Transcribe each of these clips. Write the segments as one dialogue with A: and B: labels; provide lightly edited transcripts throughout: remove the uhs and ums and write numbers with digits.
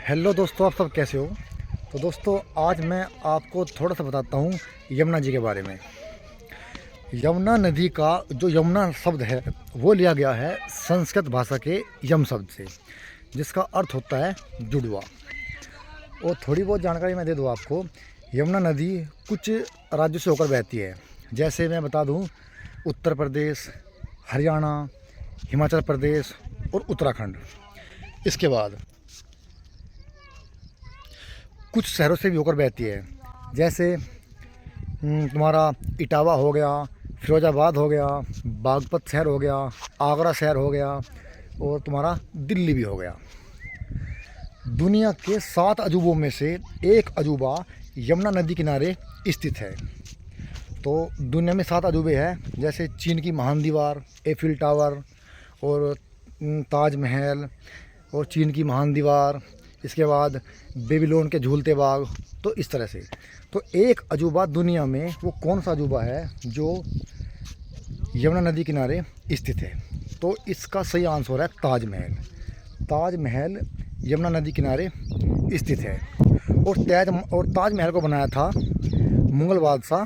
A: Hello दोस्तों, आप सब कैसे हो। तो दोस्तों, आज मैं आपको थोड़ा सा बताता हूँ यमुना जी के बारे में। यमुना नदी का जो यमुना शब्द है वो लिया गया है संस्कृत भाषा के यम शब्द से, जिसका अर्थ होता है जुड़वा। और थोड़ी बहुत जानकारी मैं दे दूँ आपको। यमुना नदी कुछ राज्यों से होकर बहती है। जैसे मैं बता दूँ, उत्तर प्रदेश, हरियाणा, हिमाचल प्रदेश और उत्तराखंड। इसके बाद कुछ शहरों से भी होकर बहती है। जैसे तुम्हारा इटावा हो गया, फिरोजाबाद हो गया, बागपत शहर हो गया, आगरा शहर हो गया और तुम्हारा दिल्ली भी हो गया। दुनिया के 7 अजूबों में से एक अजूबा यमुना नदी किनारे स्थित है। तो दुनिया में 7 अजूबे हैं, जैसे चीन की महान दीवार, एफिल टावर और ताजमहल और चीन की महान दीवार। इसके बाद बेबीलोन के झूलते बाग। तो इस तरह से तो एक अजूबा दुनिया में वो कौन सा अजूबा है जो यमुना नदी किनारे स्थित है। तो इसका सही आंसर है ताजमहल। ताजमहल यमुना नदी किनारे स्थित है। और ताजमहल को बनाया था मुग़ल बादशाह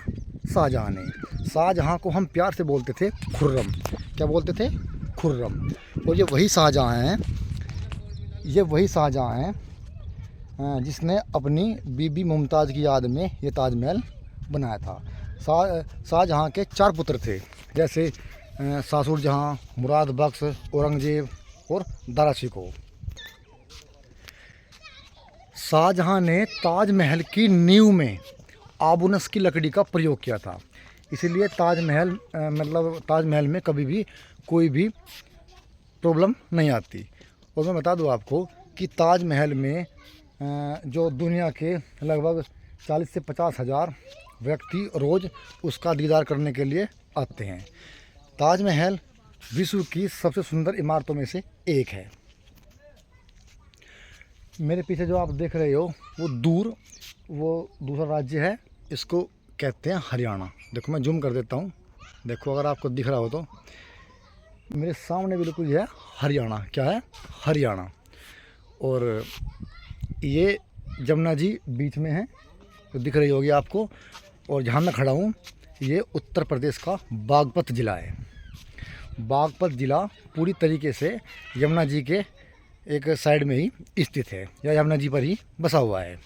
A: शाहजहाँ ने। शाहजहाँ को हम प्यार से बोलते थे खुर्रम। क्या बोलते थे? खुर्रम। और ये वही शाहजहाँ हैं जिसने अपनी बीबी मुमताज़ की याद में ये ताजमहल बनाया था। शाहजहाँ के 4 पुत्र थे, जैसे सासुर जहाँ, मुराद बख्श, औरंगजेब और दारा शिकोह। शाहजहाँ ने ताजमहल की नींव में आबुनस की लकड़ी का प्रयोग किया था। इसीलिए ताजमहल में कभी भी कोई भी प्रॉब्लम नहीं आती। और मैं बता दूं आपको कि ताजमहल में जो दुनिया के लगभग 40 से 50 हज़ार व्यक्ति रोज़ उसका दीदार करने के लिए आते हैं। ताजमहल विश्व की सबसे सुंदर इमारतों में से एक है। मेरे पीछे जो आप देख रहे हो वो दूसरा राज्य है, इसको कहते हैं हरियाणा। देखो मैं जूम कर देता हूँ, देखो अगर आपको दिख रहा हो तो मेरे सामने बिल्कुल ये है हरियाणा। क्या है? हरियाणा। और ये यमुना जी बीच में है, तो दिख रही होगी आपको। और जहाँ मैं खड़ा हूँ ये उत्तर प्रदेश का बागपत ज़िला है। बागपत ज़िला पूरी तरीके से यमुना जी के एक साइड में ही स्थित है, या यमुना जी पर ही बसा हुआ है।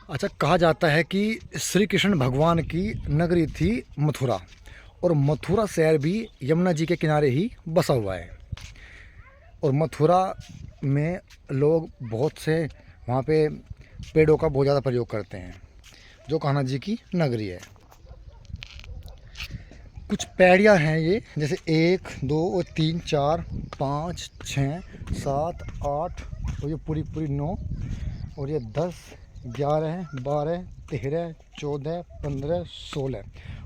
A: अच्छा, कहा जाता है कि श्री कृष्ण भगवान की नगरी थी मथुरा, और मथुरा शहर भी यमुना जी के किनारे ही बसा हुआ है। और मथुरा में लोग बहुत से वहाँ पे पेड़ों का बहुत ज़्यादा प्रयोग करते हैं, जो कान्हा जी की नगरी है। कुछ पैड़ियाँ हैं ये, जैसे 1, 2, 3, 4, 5, 6, 7, 8 और ये पूरी 9 और ये 10, 11, 12, 13, 14, 15, 16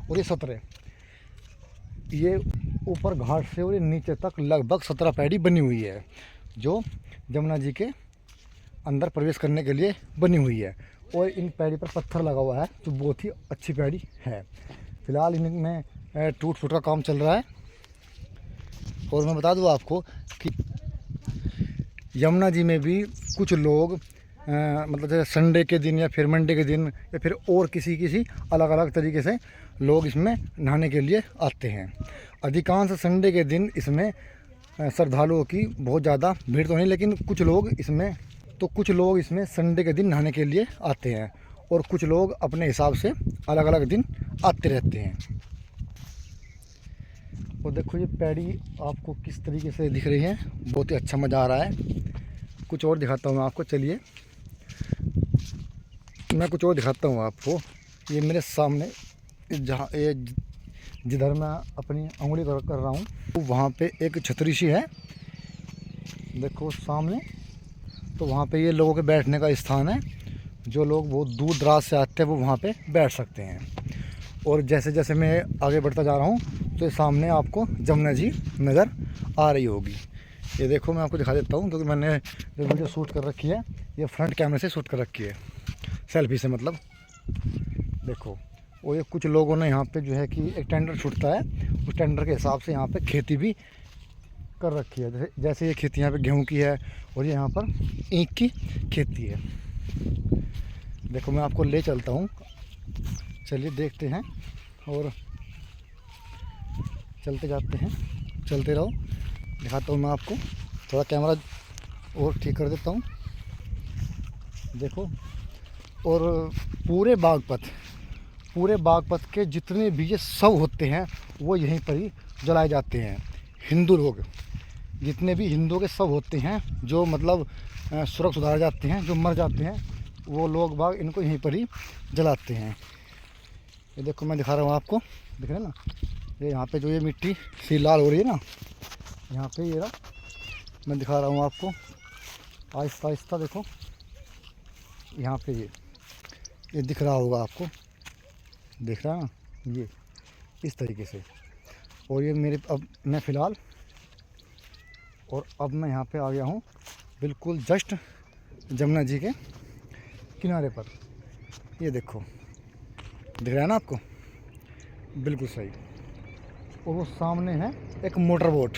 A: और ये 17। ये ऊपर घाट से और ये नीचे तक लगभग 17 पैड़ी बनी हुई है, जो यमुना जी के अंदर प्रवेश करने के लिए बनी हुई है। और इन पैड़ी पर पत्थर लगा हुआ है, जो बहुत ही अच्छी पैड़ी है। फिलहाल इनमें टूट फूट का काम चल रहा है। और मैं बता दूं आपको कि यमुना जी में भी कुछ लोग मतलब जैसे संडे के दिन या फिर मंडे के दिन या फिर और किसी अलग अलग तरीके से लोग इसमें नहाने के लिए आते हैं। अधिकांश संडे के दिन इसमें श्रद्धालुओं की बहुत ज़्यादा भीड़ तो नहीं, लेकिन कुछ लोग इसमें संडे के दिन नहाने के लिए आते हैं, और कुछ लोग अपने हिसाब से अलग अलग दिन आते रहते हैं। और देखो ये पैड़ी आपको किस तरीके से दिख रही है, बहुत ही अच्छा मज़ा आ रहा है। कुछ और दिखाता हूँ मैं आपको, चलिए मैं कुछ और दिखाता हूँ आपको। ये मेरे सामने जिधर मैं अपनी उंगली कर रहा हूँ, तो वहाँ पे एक छतरी सी है, देखो सामने। तो वहाँ पे ये लोगों के बैठने का स्थान है। जो लोग बहुत दूर दराज से आते हैं वो वहाँ पे बैठ सकते हैं। और जैसे जैसे मैं आगे बढ़ता जा रहा हूँ तो सामने आपको यमुना जी नज़र आ रही होगी। ये देखो मैं आपको दिखा देता हूँ, क्योंकि मैंने जो वीडियो शूट कर रखी है ये फ्रंट कैमरे से शूट कर रखी है, सेल्फी से मतलब। देखो, और ये कुछ लोगों ने यहाँ पे जो है कि एक टेंडर छूटता है, उस टेंडर के हिसाब से यहाँ पे खेती भी कर रखी है। जैसे ये खेती यहाँ पे गेहूं की है और ये यहाँ पर ईख की खेती है। देखो मैं आपको ले चलता हूँ, चलिए देखते हैं और चलते जाते हैं, चलते रहो, दिखाता हूँ मैं आपको। थोड़ा कैमरा और ठीक कर देता हूँ। देखो, और पूरे बागपत के जितने भी ये शव होते हैं वो यहीं पर ही जलाए जाते हैं। हिंदू लोग, जितने भी हिंदुओं के शव होते हैं जो मतलब स्वर्ग सुधार जाते हैं, जो मर जाते हैं, वो लोग बाग इनको यहीं पर ही जलाते हैं। ये देखो मैं दिखा रहा हूँ आपको, दिख रहे हैं ना, ये यहाँ पे जो ये मिट्टी सी लाल हो रही है ना, यहाँ पे ये रहा, मैं दिखा रहा हूँ आपको आहिस्ता आहिस्ता। देखो यहाँ पे ये दिख रहा होगा आपको, दिख रहा है ना, ये इस तरीके से। और ये मेरे अब मैं फ़िलहाल और अब मैं यहाँ पे आ गया हूँ बिल्कुल जस्ट जमुना जी के किनारे पर। ये देखो दिख रहा है ना आपको, बिल्कुल सही। और वो सामने है एक मोटर बोट।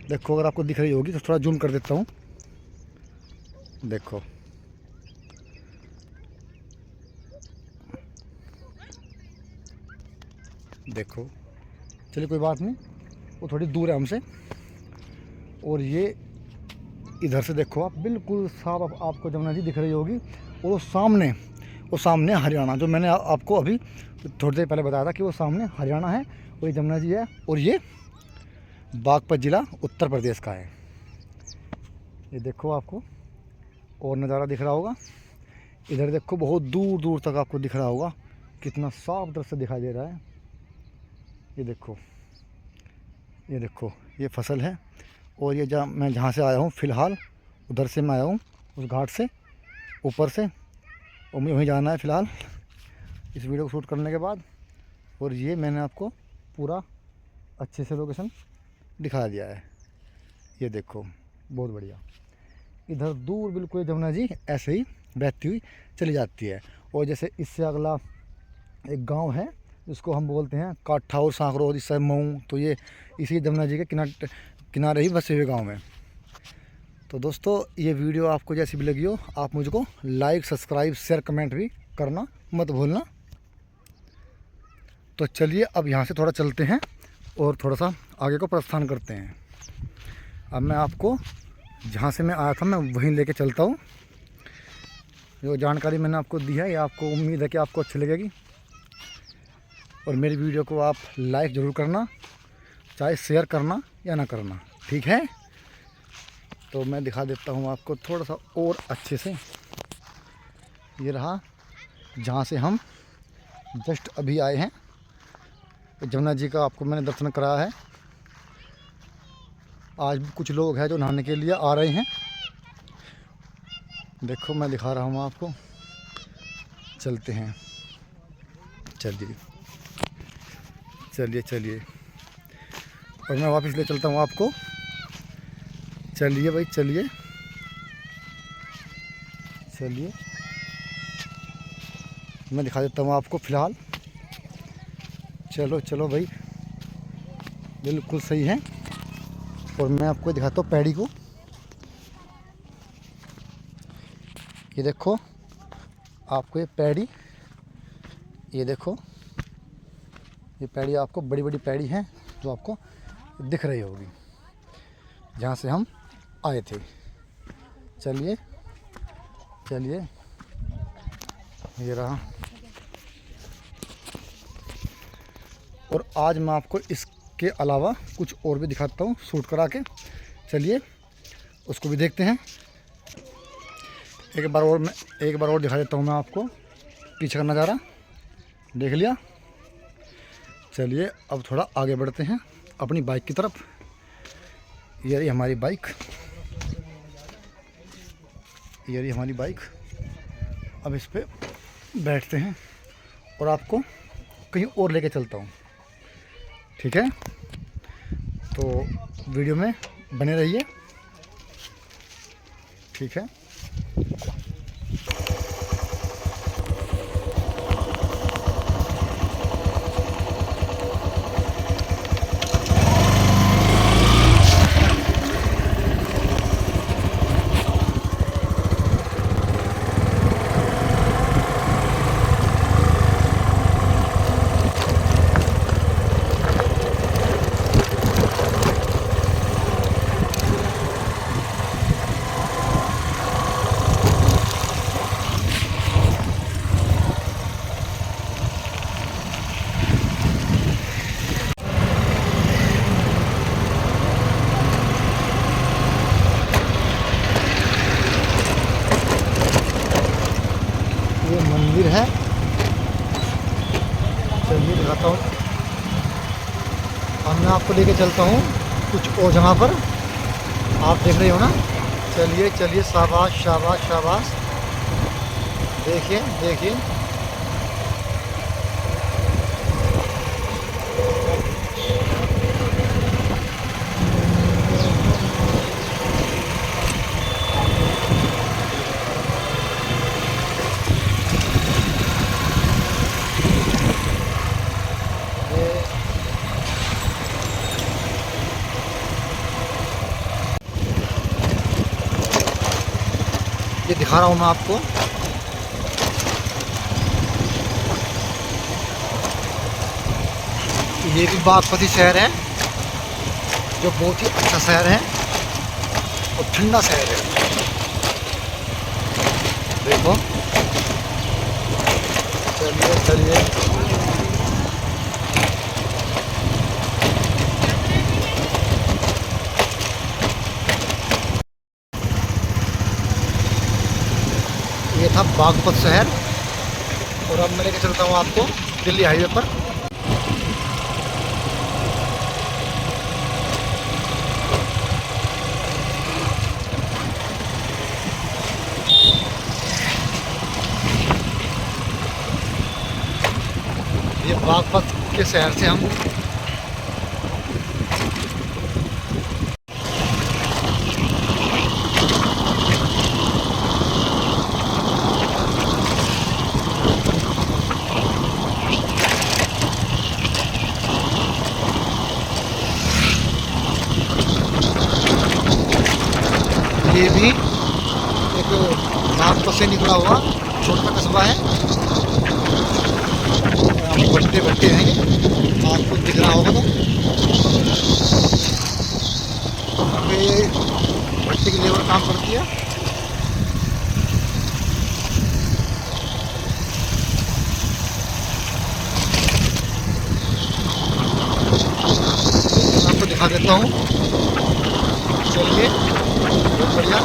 A: देखो अगर आपको दिख रही होगी तो थोड़ा जूम कर देता हूँ। देखो देखो, चलिए कोई बात नहीं, वो थोड़ी दूर है हमसे। और ये इधर से देखो आप, बिल्कुल साफ आपको जमुना जी दिख रही होगी। और वो सामने हरियाणा, जो मैंने आपको अभी थोड़ी देर पहले बताया था कि वो सामने हरियाणा है और ये जमुना जी है। और ये बागपत ज़िला उत्तर प्रदेश का है। ये देखो आपको और नज़ारा दिख रहा होगा। इधर देखो बहुत दूर दूर तक आपको दिख रहा होगा, कितना साफ दृश्य दिखाई दे रहा है। ये देखो, ये देखो, ये फसल है। और ये मैं जहाँ से आया हूँ फ़िलहाल, उधर से मैं आया हूँ, उस घाट से ऊपर से, और मुझे वहीं जाना है फ़िलहाल इस वीडियो को शूट करने के बाद। और ये मैंने आपको पूरा अच्छे से लोकेशन दिखा दिया है। ये देखो बहुत बढ़िया। इधर दूर बिल्कुल जमुना जी ऐसे ही बहती हुई चली जाती है। और जैसे इससे अगला एक गांव है जिसको हम बोलते हैं काठा और सांकरोद, इससे मऊ, तो ये इसी जमुना जी के किनारे ही बसे हुए गांव में। तो दोस्तों ये वीडियो आपको जैसी भी लगी हो, आप मुझको लाइक, सब्सक्राइब, शेयर, कमेंट भी करना मत भूलना। तो चलिए अब यहाँ से थोड़ा चलते हैं और थोड़ा सा आगे को प्रस्थान करते हैं। अब मैं आपको जहाँ से मैं आया था मैं वहीं लेके चलता हूँ। जो जानकारी मैंने आपको दी है ये आपको उम्मीद है कि आपको अच्छी लगेगी। और मेरी वीडियो को आप लाइक ज़रूर करना, चाहे शेयर करना या ना करना, ठीक है। तो मैं दिखा देता हूँ आपको थोड़ा सा और अच्छे से। ये रहा जहाँ से हम जस्ट अभी आए हैं, जमुना जी का आपको मैंने दर्शन कराया है। आज भी कुछ लोग हैं जो नहाने के लिए आ रहे हैं। देखो मैं दिखा रहा हूँ आपको, चलते हैं, चलिए चलिए चलिए। और मैं वापस ले चलता हूँ आपको, चलिए भाई चलिए चलिए। मैं दिखा देता हूँ आपको फ़िलहाल, चलो चलो भाई, बिल्कुल सही है। और मैं आपको दिखाता हूँ पैड़ी को। ये देखो आपको ये पैड़ी, ये देखो ये पैड़ी आपको बड़ी बड़ी पैड़ी हैं जो आपको दिख रही होगी जहाँ से हम आए थे। चलिए चलिए, ये रहा। और आज मैं आपको इसके अलावा कुछ और भी दिखाता हूँ शूट करा के। चलिए उसको भी देखते हैं। एक बार और दिखा देता हूँ मैं आपको पीछे का नज़ारा, देख लिया। चलिए अब थोड़ा आगे बढ़ते हैं अपनी बाइक की तरफ। ये रही हमारी बाइक, ये रही हमारी बाइक। अब इस पे बैठते हैं और आपको कहीं और लेके चलता हूँ, ठीक है। तो वीडियो में बने रहिए, ठीक है। दिखाता हूँ। अब मैं आपको लेके चलता हूँ कुछ और जगह पर, आप देख रहे हो ना। चलिए चलिए, शाबाश शाबाश शाबाश। देखिए देखिए, ये दिखा रहा हूँ मैं आपको। ये भी बागपती शहर है, जो बहुत ही अच्छा शहर है और ठंडा शहर है। देखो, चलिए चलिए। ये था बागपत शहर, और अब मैं लेके चलता हूँ आपको दिल्ली हाईवे पर। ये बागपत के शहर से हम ये भी एक बागपत से निकला हुआ छोटा कस्बा है। भट्टे भट्टे हैं, आपको दिख रहा होगा। तो यहाँ पे भट्टे की लेबर काम करती है। मैं आपको दिखा देता हूँ, चलिए। बहुत बढ़िया।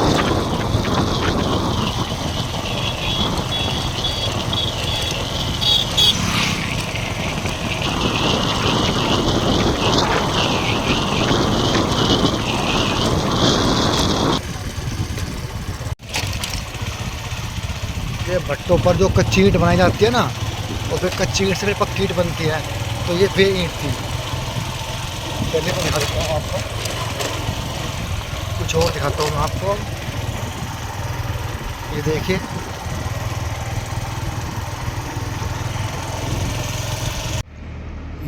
A: ये भट्टों पर जो कच्ची ईंट बनाई जाती है ना, और फिर कच्ची ईंट से फिर पक्की ईंट बनती है, तो ये वे ईंट थी। पहले मैं दिखा देता हूँ आपको, कुछ और दिखाता हूँ मैं आपको। ये देखिए,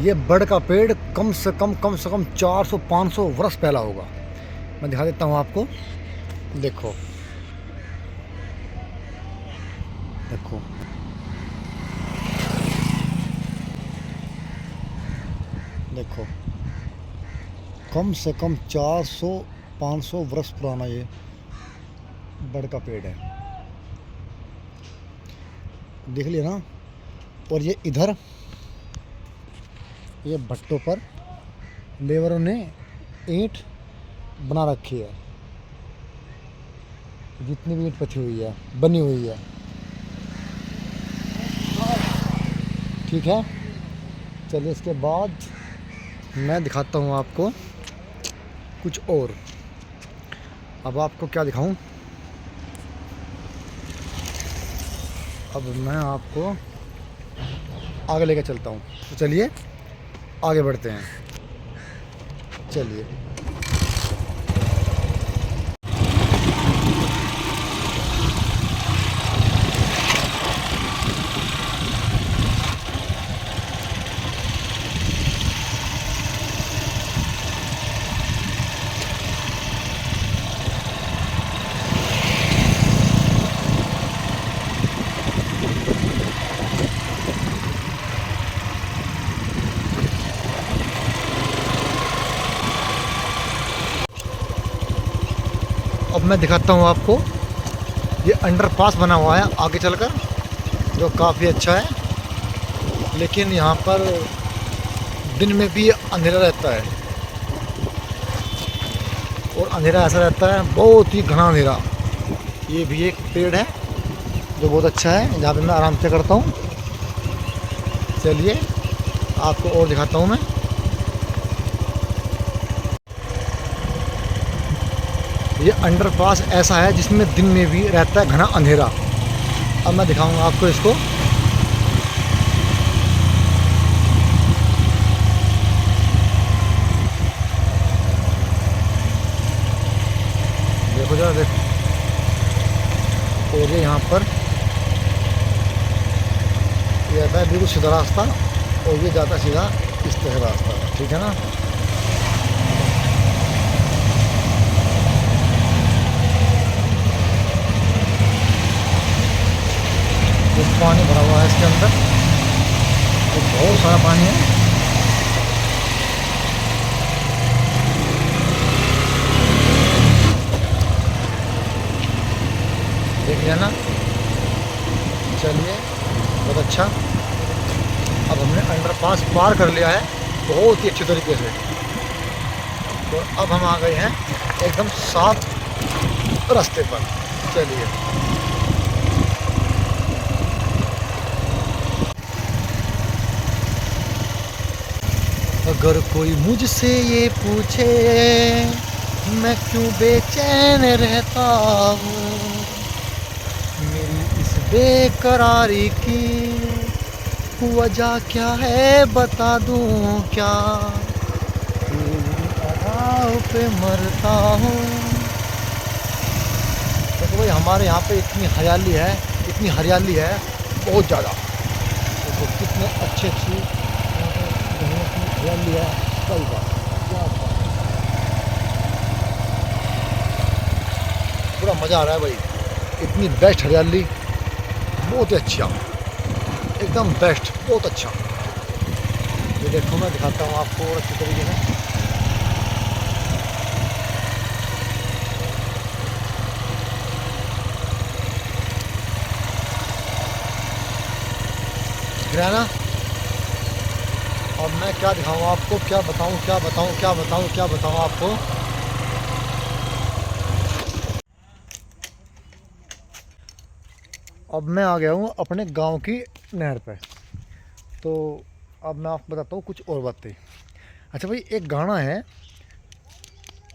A: ये बड़ का पेड़ कम से कम 400-500 वर्ष पहला होगा। मैं दिखा देता हूँ आपको। देखो देखो, देखो, कम से कम 400-500 वर्ष पुराना ये बड़ का पेड़ है। देख लिया ना। और ये इधर, ये भट्टों पर लेबरों ने ईंट बना रखी है, जितनी भी ईंट पथी हुई है, बनी हुई है। ठीक है, चलिए। इसके बाद मैं दिखाता हूँ आपको कुछ और। अब आपको क्या दिखाऊं? अब मैं आपको आगे लेकर चलता हूँ, तो चलिए आगे बढ़ते हैं। चलिए। अब मैं दिखाता हूँ आपको, ये अंडरपास बना हुआ है आगे चलकर, जो काफ़ी अच्छा है। लेकिन यहाँ पर दिन में भी अंधेरा रहता है, और अंधेरा ऐसा रहता है, बहुत ही घना अंधेरा। ये भी एक पेड़ है जो बहुत अच्छा है, जहाँ पे मैं आराम से करता हूँ। चलिए आपको और दिखाता हूँ मैं। ये अंडरपास ऐसा है जिसमें दिन में भी रहता है घना अंधेरा। अब मैं दिखाऊंगा आपको इसको। देखो जरा, देखो। और ये यहाँ पर ये आता है बिल्कुल सीधा रास्ता, और ये जाता सीधा इस तरह रास्ता, ठीक है ना। ये पानी भरा हुआ है इसके अंदर, तो बहुत सारा पानी है। देख लिया ना। चलिए, बहुत अच्छा। अब हमने अंडरपास पार कर लिया है बहुत ही अच्छे तरीके से। तो अब हम आ गए हैं एकदम साफ रास्ते पर। चलिए, अगर कोई मुझसे ये पूछे मैं क्यों बेचैन रहता हूँ, मेरी इस बेकरारी की वजह क्या है बता दूँ क्या, पे मरता हूँ। तो भाई हमारे यहाँ पे इतनी हरियाली है, इतनी हरियाली है, बहुत ज़्यादा। तो कितने अच्छी अच्छी हरियाली है, सही बात, क्या बात। पूरा मज़ा आ रहा है भाई, इतनी बेस्ट हरियाली, बहुत ही अच्छा, एकदम बेस्ट, बहुत अच्छा। ये देखो, मैं दिखाता हूँ आपको और अच्छी तरीके से। ना, अब मैं क्या दिखाऊँ आपको, क्या बताऊँ, क्या बताऊँ, क्या बताऊँ, क्या बताऊँ आपको। अब मैं आ गया हूँ अपने गांव की नहर पे। तो अब मैं आपको बताता हूँ कुछ और बातें। अच्छा भाई, एक गाना है,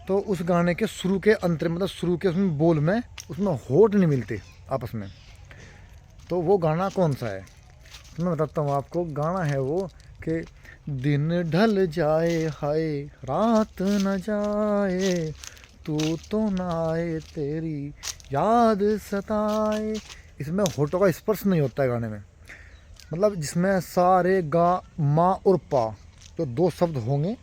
A: तो उस गाने के शुरू के अंतर, मतलब शुरू के उसमें बोल में, उसमें होठ नहीं मिलते आपस में। तो वो गाना कौन सा है, तो मैं बताता हूँ आपको। गाना है वो कि दिन ढल जाए हाय रात न जाए, तू तो ना आए तेरी याद सताए। इसमें होठों का स्पर्श नहीं होता है गाने में। मतलब जिसमें सा रे गा मा और पा, जो दो शब्द होंगे,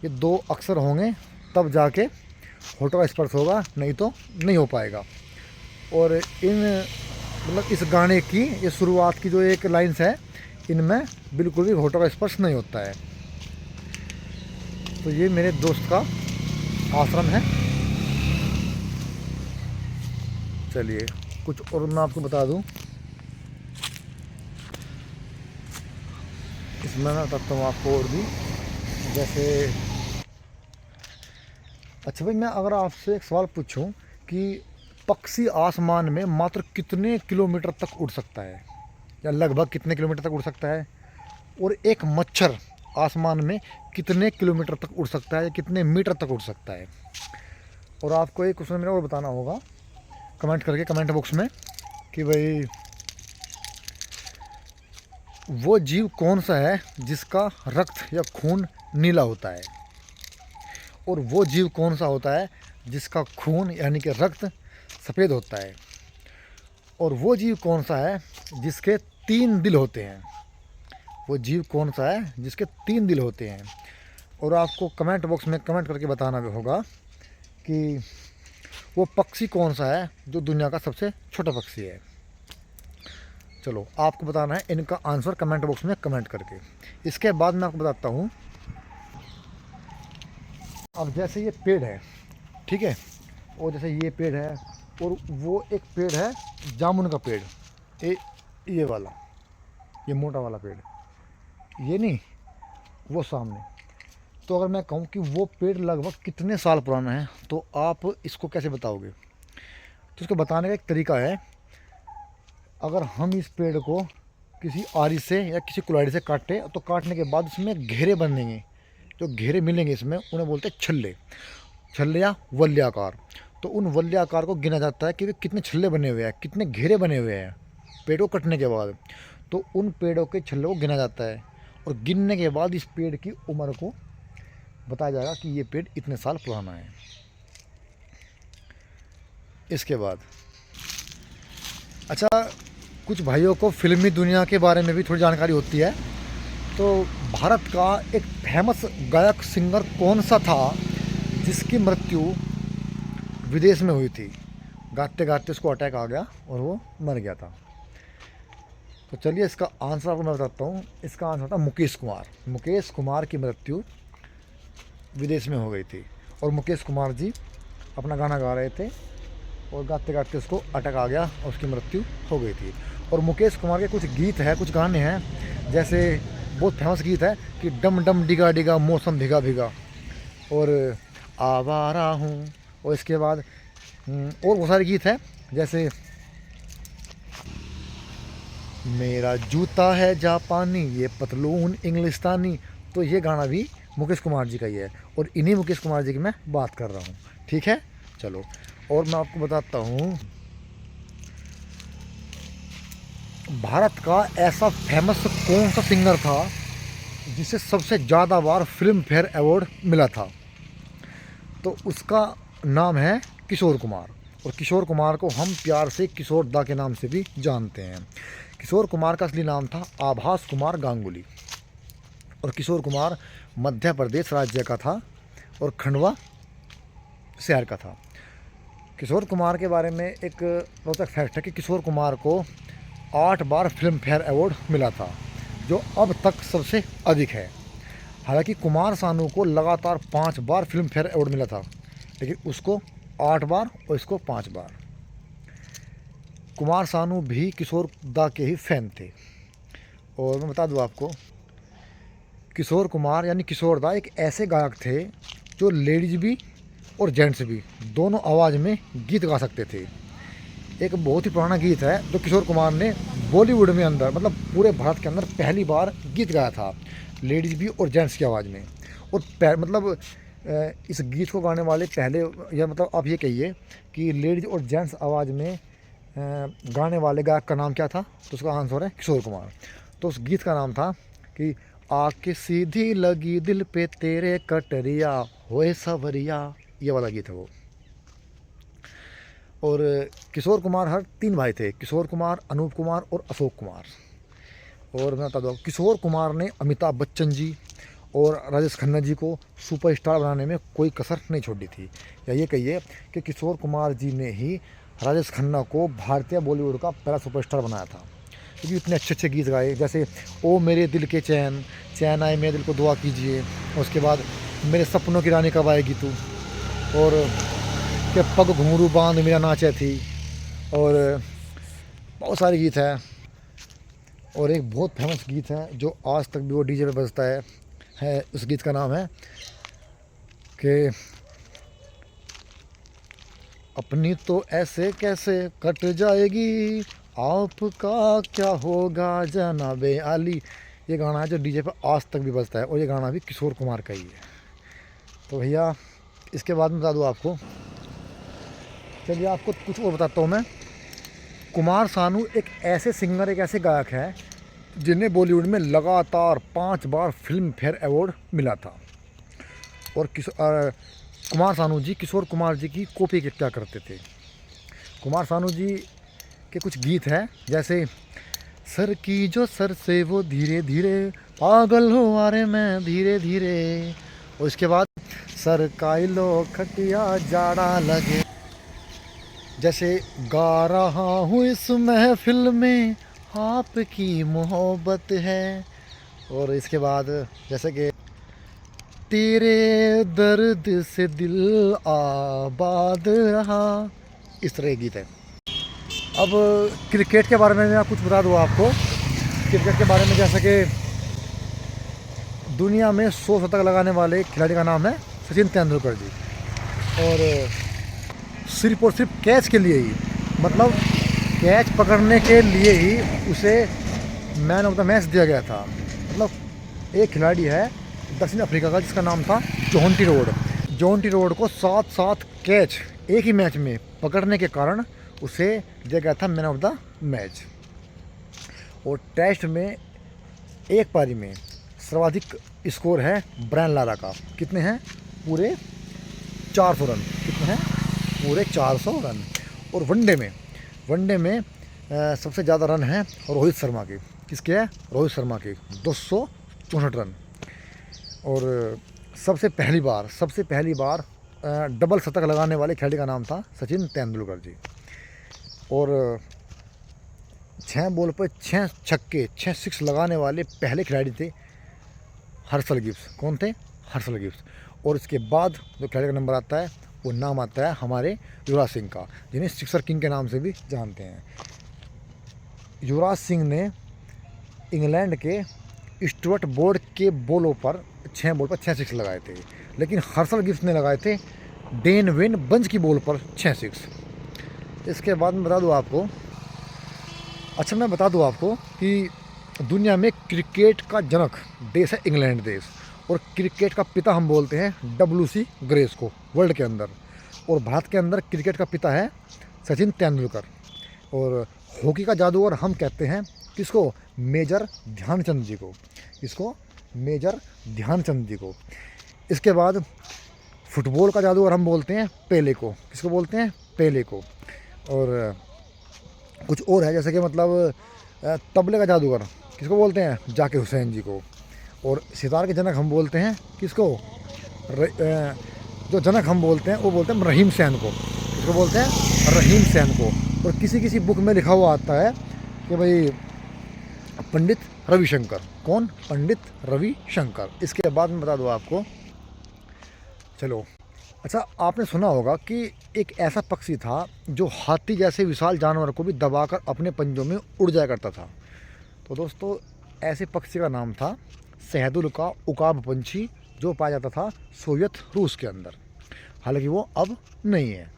A: ये दो अक्षर होंगे, तब जाके होठों का स्पर्श होगा, नहीं तो नहीं हो पाएगा। और इन मतलब इस गाने की ये शुरुआत की जो एक लाइन्स है, इनमें बिल्कुल भी होठों का स्पर्श नहीं होता है। तो ये मेरे दोस्त का आश्रम है। चलिए, कुछ और मैं आपको बता दूं। इसमें मैं बताता हूँ आपको और भी, जैसे अच्छा भाई, मैं अगर आपसे एक सवाल पूछूं कि पक्षी आसमान में मात्र कितने किलोमीटर तक उड़ सकता है, या लगभग कितने किलोमीटर तक उड़ सकता है, और एक मच्छर आसमान में कितने किलोमीटर तक उड़ सकता है, या कितने मीटर तक उड़ सकता है। और आपको एक क्वेश्चन मेरा और बताना होगा कमेंट करके, कमेंट बॉक्स में, कि भाई वो जीव कौन सा है जिसका रक्त या खून नीला होता है, और वो जीव कौन सा होता है जिसका खून यानी कि रक्त सफ़ेद होता है, और वो जीव कौन सा है जिसके 3 दिल होते हैं। वो जीव कौन सा है जिसके 3 दिल होते हैं। और आपको कमेंट बॉक्स में कमेंट करके बताना भी होगा कि वो पक्षी कौन सा है जो दुनिया का सबसे छोटा पक्षी है। चलो, आपको बताना है इनका आंसर कमेंट बॉक्स में कमेंट करके। इसके बाद मैं आपको बताता हूँ। अब जैसे ये पेड़ है, ठीक है, और जैसे ये पेड़ है, और वो एक पेड़ है जामुन का पेड़, ये वाला, ये मोटा वाला पेड़, ये नहीं, वो सामने। तो अगर मैं कहूँ कि वो पेड़ लगभग कितने साल पुराना है, तो आप इसको कैसे बताओगे। तो इसको बताने का एक तरीका है। अगर हम इस पेड़ को किसी आरी से या किसी कुल्हाड़ी से काटे तो काटने के बाद उसमें घेरे बनेंगे, जो घेरे मिलेंगे इसमें उन्हें बोलते हैं छल्ले, छल्ले या वल्याकार। तो उन वल्याकार को गिना जाता है कि वे कितने छल्ले बने हुए हैं, कितने घेरे बने हुए हैं पेड़ को कटने के बाद। तो उन पेड़ों के छल्लों को गिना जाता है और गिनने के बाद इस पेड़ की उम्र को बताया जाएगा कि ये पेड़ इतने साल पुराना है। इसके बाद अच्छा, कुछ भाइयों को फिल्मी दुनिया के बारे में भी थोड़ी जानकारी होती है। तो भारत का एक फेमस गायक सिंगर कौन सा था जिसकी मृत्यु विदेश में हुई थी? गाते गाते उसको अटैक आ गया और वो मर गया था। तो चलिए इसका आंसर आपको मैं बताता हूँ। इसका आंसर था मुकेश कुमार। मुकेश कुमार की मृत्यु विदेश में हो गई थी और मुकेश कुमार जी अपना गाना गा रहे थे और गाते गाते उसको अटैक आ गया और उसकी मृत्यु हो गई थी। और मुकेश कुमार के कुछ गीत हैं, कुछ गाने हैं, जैसे बहुत फेमस गीत है कि डम डम डिगा डिगा मौसम भिगा भिगा और आवारा हूँ, और इसके बाद और बहुत सारे गीत हैं जैसे मेरा जूता है जापानी ये पतलून इंग्लिस्तानी। तो ये गाना भी मुकेश कुमार जी का ही है और इन्हीं मुकेश कुमार जी की मैं बात कर रहा हूँ। ठीक है, चलो और मैं आपको बताता हूँ भारत का ऐसा फेमस कौन सा सिंगर था जिसे सबसे ज़्यादा बार फिल्म फेयर अवार्ड मिला था। तो उसका नाम है किशोर कुमार, और किशोर कुमार को हम प्यार से किशोर दा के नाम से भी जानते हैं। किशोर कुमार का असली नाम था आभास कुमार गांगुली और किशोर कुमार मध्य प्रदेश राज्य का था और खंडवा शहर का था। किशोर कुमार के बारे में एक रोचक फैक्ट है कि किशोर कुमार को 8 बार फिल्म फेयर अवार्ड मिला था, जो अब तक सबसे अधिक है। हालांकि कुमार सानू को लगातार 5 बार फिल्म फेयर अवार्ड मिला था, लेकिन उसको 8 बार और इसको 5 बार। कुमार सानू भी किशोर दा के ही फैन थे। और मैं बता दूं आपको, किशोर कुमार यानी किशोर दा एक ऐसे गायक थे जो लेडीज़ भी और जेंट्स भी दोनों आवाज़ में गीत गा सकते थे। एक बहुत ही पुराना गीत है जो किशोर कुमार ने बॉलीवुड में अंदर मतलब पूरे भारत के अंदर पहली बार गीत गाया था, लेडीज़ भी और जेंट्स की आवाज़ में। और मतलब इस गीत को गाने वाले पहले, या मतलब आप ये कहिए कि लेडीज़ और जेंट्स आवाज़ में गाने वाले गायक का नाम क्या था? तो उसका आंसर है किशोर कुमार। तो उस गीत का नाम था कि आके सीधी लगी दिल पे तेरे कटरिया होए सवरिया, ये वाला गीत है वो। और किशोर कुमार हर 3 भाई थे, किशोर कुमार, अनूप कुमार और अशोक कुमार। और मैं बता दूँ, किशोर कुमार ने अमिताभ बच्चन जी और राजेश खन्ना जी को सुपरस्टार बनाने में कोई कसर नहीं छोड़ी थी। या ये कहिए कि किशोर कुमार जी ने ही राजेश खन्ना को भारतीय बॉलीवुड का पहला सुपरस्टार बनाया था, क्योंकि इतने अच्छे अच्छे गीत गाए, जैसे ओ मेरे दिल के चैन, चैन आए मेरे दिल को दुआ कीजिए, उसके बाद मेरे सपनों की रानी कब आएगी तू, और के पग घुंघरू बांध मेरा नाचे थी, और बहुत सारे गीत हैं। और एक बहुत फेमस गीत है जो आज तक भी वो डीजे पे बजता है उस गीत का नाम है कि अपनी तो ऐसे कैसे कट जाएगी, आपका क्या होगा जनाबे आली। ये गाना है जो डीजे पे आज तक भी बजता है और ये गाना भी किशोर कुमार का ही है। तो भैया इसके बाद में बता दूँ आपको, चलिए आपको कुछ और बताता हूँ मैं। कुमार सानू एक ऐसे सिंगर, एक ऐसे गायक है जिन्हें बॉलीवुड में लगातार 5 बार फिल्म फेयर अवार्ड मिला था। और कुमार सानू जी किशोर कुमार जी की कॉपी क्या करते थे। कुमार सानू जी के कुछ गीत हैं जैसे सर की जो सर से वो धीरे धीरे पागल हो आ रे मैं धीरे धीरे, और इसके बाद सर काइलो खटिया जाड़ा लगे, जैसे गा रहा हूँ इस महफिल में आपकी मोहब्बत है। और इसके बाद जैसे कि तेरे दर्द से दिल आबाद रहा, इस तरह के गीत है। अब क्रिकेट के बारे में मैं कुछ बता दूँ आपको। क्रिकेट के बारे में जैसे कि दुनिया में 100 शतक लगाने वाले खिलाड़ी का नाम है सचिन तेंदुलकर जी, और सिर्फ और सिर्फ कैच के लिए ही, मतलब कैच पकड़ने के लिए ही उसे मैन ऑफ द मैच दिया गया था। मतलब एक खिलाड़ी है दक्षिण अफ्रीका का जिसका नाम था जोंटी रोड। जोंटी रोड को 7 कैच एक ही मैच में पकड़ने के कारण उसे दिया गया था मैन ऑफ द मैच। और टेस्ट में एक पारी में सर्वाधिक स्कोर है ब्रायन लारा का। कितने हैं? पूरे 400 रन। कितने हैं? पूरे 400 रन। और वनडे में सबसे ज़्यादा रन है रोहित शर्मा के। किसके है? रोहित शर्मा के 264 रन। और सबसे पहली बार डबल शतक लगाने वाले खिलाड़ी का नाम था सचिन तेंदुलकर जी। और 6 बॉल पर 6 छक्के 6 सिक्स लगाने वाले पहले खिलाड़ी थे हर्षल गिब्स। कौन थे? Herschelle Gibbs. और इसके बाद जो खिलाड़ी का नंबर आता है वो नाम आता है हमारे युवराज सिंह का, जिन्हें सिक्सर किंग के नाम से भी जानते हैं। युवराज सिंह ने इंग्लैंड के स्टुअर्ट बोर्ड के बॉलों पर 6 बॉल पर 6 सिक्स लगाए थे, लेकिन हर्षल गिब्स ने लगाए थे डेन वेन बंज की बॉल पर 6 सिक्स। इसके बाद मैं बता दूं आपको कि दुनिया में क्रिकेट का जनक देश है इंग्लैंड देश। और क्रिकेट का पिता हम बोलते हैं WC ग्रेस को वर्ल्ड के अंदर। और भारत के अंदर क्रिकेट का पिता है सचिन तेंदुलकर। और हॉकी का जादूगर हम कहते हैं किसको? मेजर ध्यानचंद जी को। किसको? मेजर ध्यानचंद जी को। इसके बाद फुटबॉल का जादूगर हम बोलते हैं पेले को। किसको बोलते हैं? पेले को। और कुछ और है जैसे कि मतलब तबले का जादूगर किसको बोलते हैं? जाकिर हुसैन जी को। और सितार के जनक हम बोलते हैं किसको? जो जनक हम बोलते हैं वो बोलते हैं रहीम सैन को। किसको बोलते हैं? रहीम सैन को। और किसी बुक में लिखा हुआ आता है कि भाई पंडित रविशंकर। कौन? पंडित रविशंकर। इसके बाद में बता दूँ आपको, चलो अच्छा, आपने सुना होगा कि एक ऐसा पक्षी था जो हाथी जैसे विशाल जानवर को भी दबाकर अपने पंजों में उड़ जाया करता था। तो दोस्तों ऐसे पक्षी का नाम था शहदुल का उकाब पंछी, जो पाया जाता था सोवियत रूस के अंदर। हालांकि वो अब नहीं है।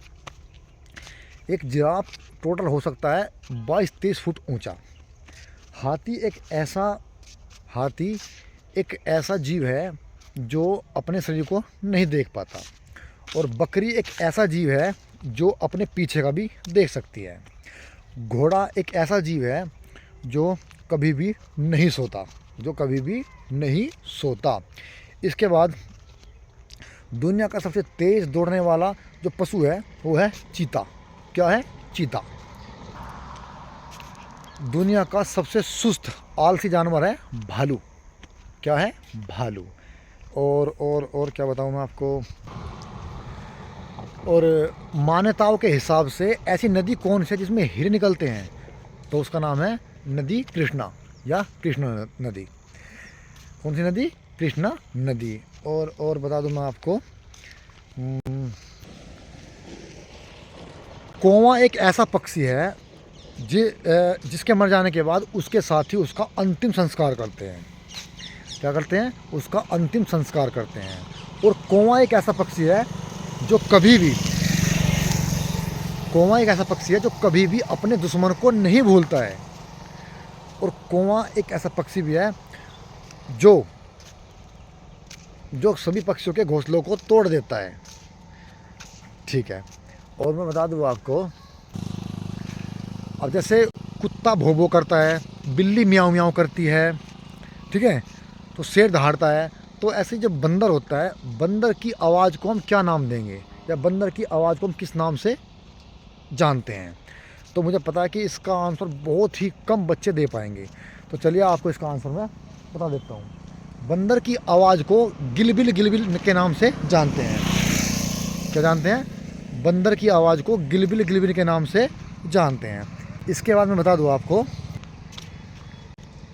A: एक जिराफ टोटल हो सकता है 22-23 फुट ऊंचा। हाथी एक ऐसा जीव है जो अपने शरीर को नहीं देख पाता। और बकरी एक ऐसा जीव है जो अपने पीछे का भी देख सकती है। घोड़ा एक ऐसा जीव है जो कभी भी नहीं सोता। इसके बाद दुनिया का सबसे तेज़ दौड़ने वाला जो पशु है वो है चीता। क्या है? चीता। दुनिया का सबसे सुस्त आलसी जानवर है भालू। क्या है? भालू। और क्या बताऊं मैं आपको। और मान्यताओं के हिसाब से ऐसी नदी कौन सी है जिसमें हीरे निकलते हैं? तो उसका नाम है नदी कृष्णा या कृष्णा नदी। कौन सी नदी? कृष्णा नदी। और बता दूं मैं आपको, कौवा एक ऐसा पक्षी है जिसके मर जाने के बाद उसके साथी उसका अंतिम संस्कार करते हैं। क्या करते हैं? उसका अंतिम संस्कार करते हैं। और कौवा एक ऐसा पक्षी है जो कभी भी अपने दुश्मन को नहीं भूलता है। और कौवा एक ऐसा पक्षी भी है जो सभी पक्षियों के घोंसलों को तोड़ देता है। ठीक है। और मैं बता दूँ आपको, अब जैसे कुत्ता भौ भौ करता है, बिल्ली म्याऊं म्याऊं करती है, ठीक है, तो शेर दहाड़ता है, तो ऐसे जब बंदर होता है, बंदर की आवाज़ को हम क्या नाम देंगे, या बंदर की आवाज़ को हम किस नाम से जानते हैं? तो मुझे पता है कि इसका आंसर बहुत ही कम बच्चे दे पाएंगे। तो चलिए आपको इसका आंसर मैं बता देता हूँ। बंदर की आवाज़ को गिलबिल के नाम से जानते हैं। क्या जानते हैं? बंदर की आवाज़ को गिलबिल के नाम से जानते हैं। इसके बाद मैं बता दूँ आपको,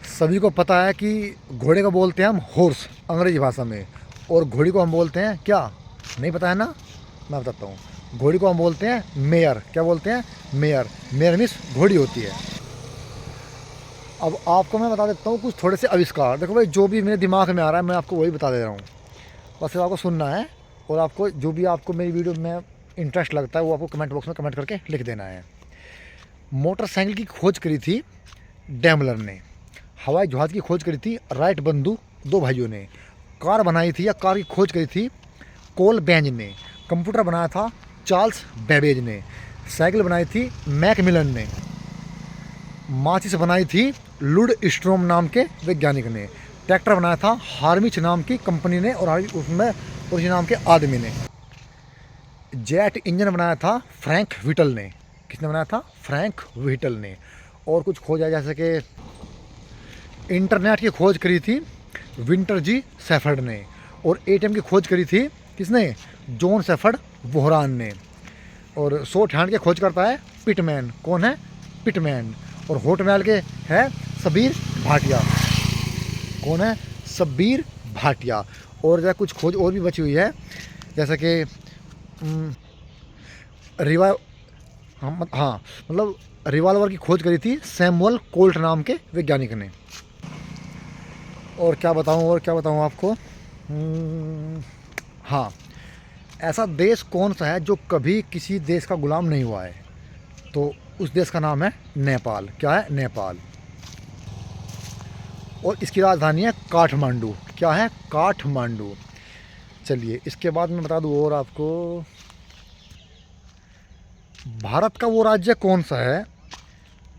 A: सभी को पता है कि घोड़े को बोलते हैं हम हॉर्स अंग्रेजी भाषा में, और घोड़ी को हम बोलते हैं क्या? नहीं पता है ना? मैं बताता हूँ। घोड़ी को हम बोलते हैं मेयर। क्या बोलते हैं? मेयर। मेयर मीन्स घोड़ी होती है। अब आपको मैं बता देता हूँ कुछ थोड़े से आविष्कार। देखो भाई, जो भी मेरे दिमाग में आ रहा है मैं आपको वही बता दे रहा हूँ, बस आपको सुनना है। और आपको जो भी आपको मेरी वीडियो में इंटरेस्ट लगता है वो आपको कमेंट बॉक्स में कमेंट करके लिख देना है। मोटरसाइकिल की खोज करी थी डैमलर ने। हवाई जहाज़ की खोज करी थी राइट बंधु दो भाइयों ने। कार बनाई थी या कार की खोज करी थी कोल बेंज ने। कंप्यूटर बनाया था चार्ल्स बेबेज ने। साइकिल बनाई थी मैकमिलन ने। माचिस बनाई थी लुड स्ट्रोम नाम के वैज्ञानिक ने। ट्रैक्टर बनाया था हार्मिच नाम की कंपनी ने और उसमें उसी नाम के आदमी ने। जेट इंजन बनाया था फ्रैंक व्हिटल ने। किसने बनाया था? फ्रैंक व्हिटल ने। और कुछ खोजा जैसे कि इंटरनेट की खोज करी थी विंटर जी सेफर्ड ने। और एटीएम की खोज करी थी किसने? जॉन सेफर्ड वोहरान ने। और शॉर्ट हैंड की खोज करता है पिटमैन। कौन है? पिटमैन। और होटमेल के है सबीर भाटिया। कौन है? सबीर भाटिया। और जैसे कुछ खोज और भी बची हुई है जैसे कि रिवा हाँ मतलब रिवाल्वर की खोज करी थी सैमुअल कोल्ट नाम के वैज्ञानिक ने। और क्या बताऊँ आपको? हाँ, ऐसा देश कौन सा है जो कभी किसी देश का गुलाम नहीं हुआ है? तो उस देश का नाम है नेपाल। क्या है? नेपाल। और इसकी राजधानी है काठमांडू। क्या है? काठमांडू। चलिए इसके बाद मैं बता दूँ और आपको, भारत का वो राज्य कौन सा है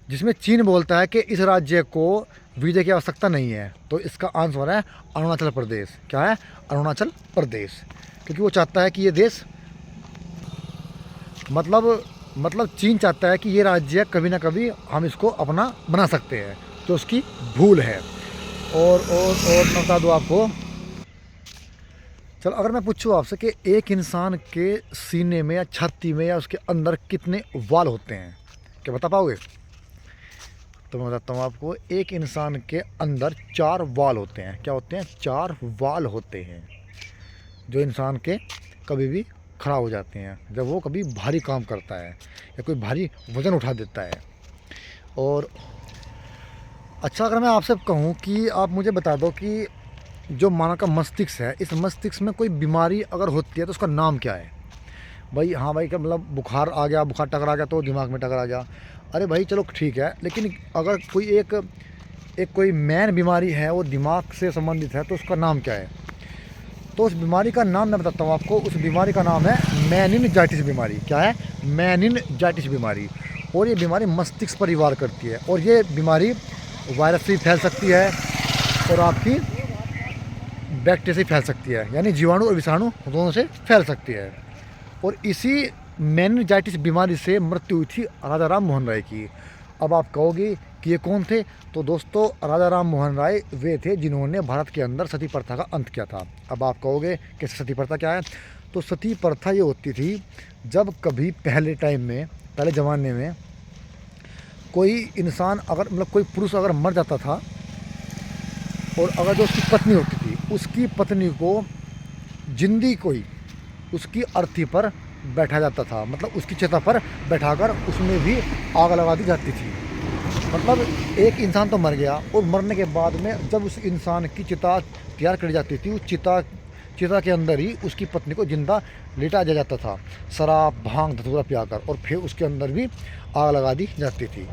A: जिसमें चीन बोलता है कि इस राज्य को वीज़े की आवश्यकता नहीं है? तो इसका आंसर है अरुणाचल प्रदेश। क्या है? अरुणाचल प्रदेश। क्योंकि वो चाहता है कि ये देश मतलब चीन चाहता है कि ये राज्य कभी ना कभी हम इसको अपना बना सकते हैं, तो उसकी भूल है। और मैं बता दूँ आपको, चलो अगर मैं पूछूँ आपसे कि एक इंसान के सीने में या छाती में या उसके अंदर कितने वाल होते हैं, क्या बता पाओगे? तो मैं बताता हूँ आपको, एक इंसान के अंदर 4 वाल होते हैं। क्या होते हैं? 4 वाल होते हैं, जो इंसान के कभी भी खड़ा हो जाते हैं जब वो कभी भारी काम करता है या कोई भारी वज़न उठा देता है। और अच्छा, अगर मैं आपसे कहूँ कि आप मुझे बता दो कि जो मानव का मस्तिष्क है, इस मस्तिष्क में कोई बीमारी अगर होती है तो उसका नाम क्या है? भाई हाँ भाई, क्या मतलब बुखार आ गया, बुखार टकरा गया तो दिमाग में टकरा गया। अरे भाई चलो ठीक है, लेकिन अगर कोई एक कोई मेन बीमारी है वो दिमाग से संबंधित है तो उसका नाम क्या है? तो उस बीमारी का नाम मैं बताता हूँ आपको। उस बीमारी का नाम है मेनिनजाइटिस बीमारी। क्या है? मेनिनजाइटिस बीमारी। और ये बीमारी मस्तिष्क पर ही वार करती है। और ये बीमारी वायरस से फैल सकती है और आपकी बैक्टीरिया से फैल सकती है, यानी जीवाणु और विषाणु दोनों से फैल सकती है। और इसी मेनिनजाइटिस बीमारी से मृत्यु हुई थी राजा राम मोहन राय की। अब आप कहोगे कि ये कौन थे? तो दोस्तों, राजा राम मोहन राय वे थे जिन्होंने भारत के अंदर सती प्रथा का अंत किया था। अब आप कहोगे कि सती प्रथा क्या है? तो सती प्रथा ये होती थी जब कभी पहले टाइम में, पहले ज़माने में कोई इंसान अगर कोई पुरुष अगर मर जाता था और अगर जो उसकी पत्नी होती थी, उसकी पत्नी को जिंदी कोई उसकी अर्थी पर बैठा जाता था, मतलब उसकी चिता पर बैठाकर उसमें भी आग लगा दी जाती थी। मतलब एक इंसान तो मर गया और मरने के बाद में जब उस इंसान की चिता तैयार करी जाती थी, उस चिता के अंदर ही उसकी पत्नी को जिंदा लेटा दिया जाता था, शराब भांग धतूरा पियाकर, और फिर उसके अंदर भी आग लगा दी जाती थी।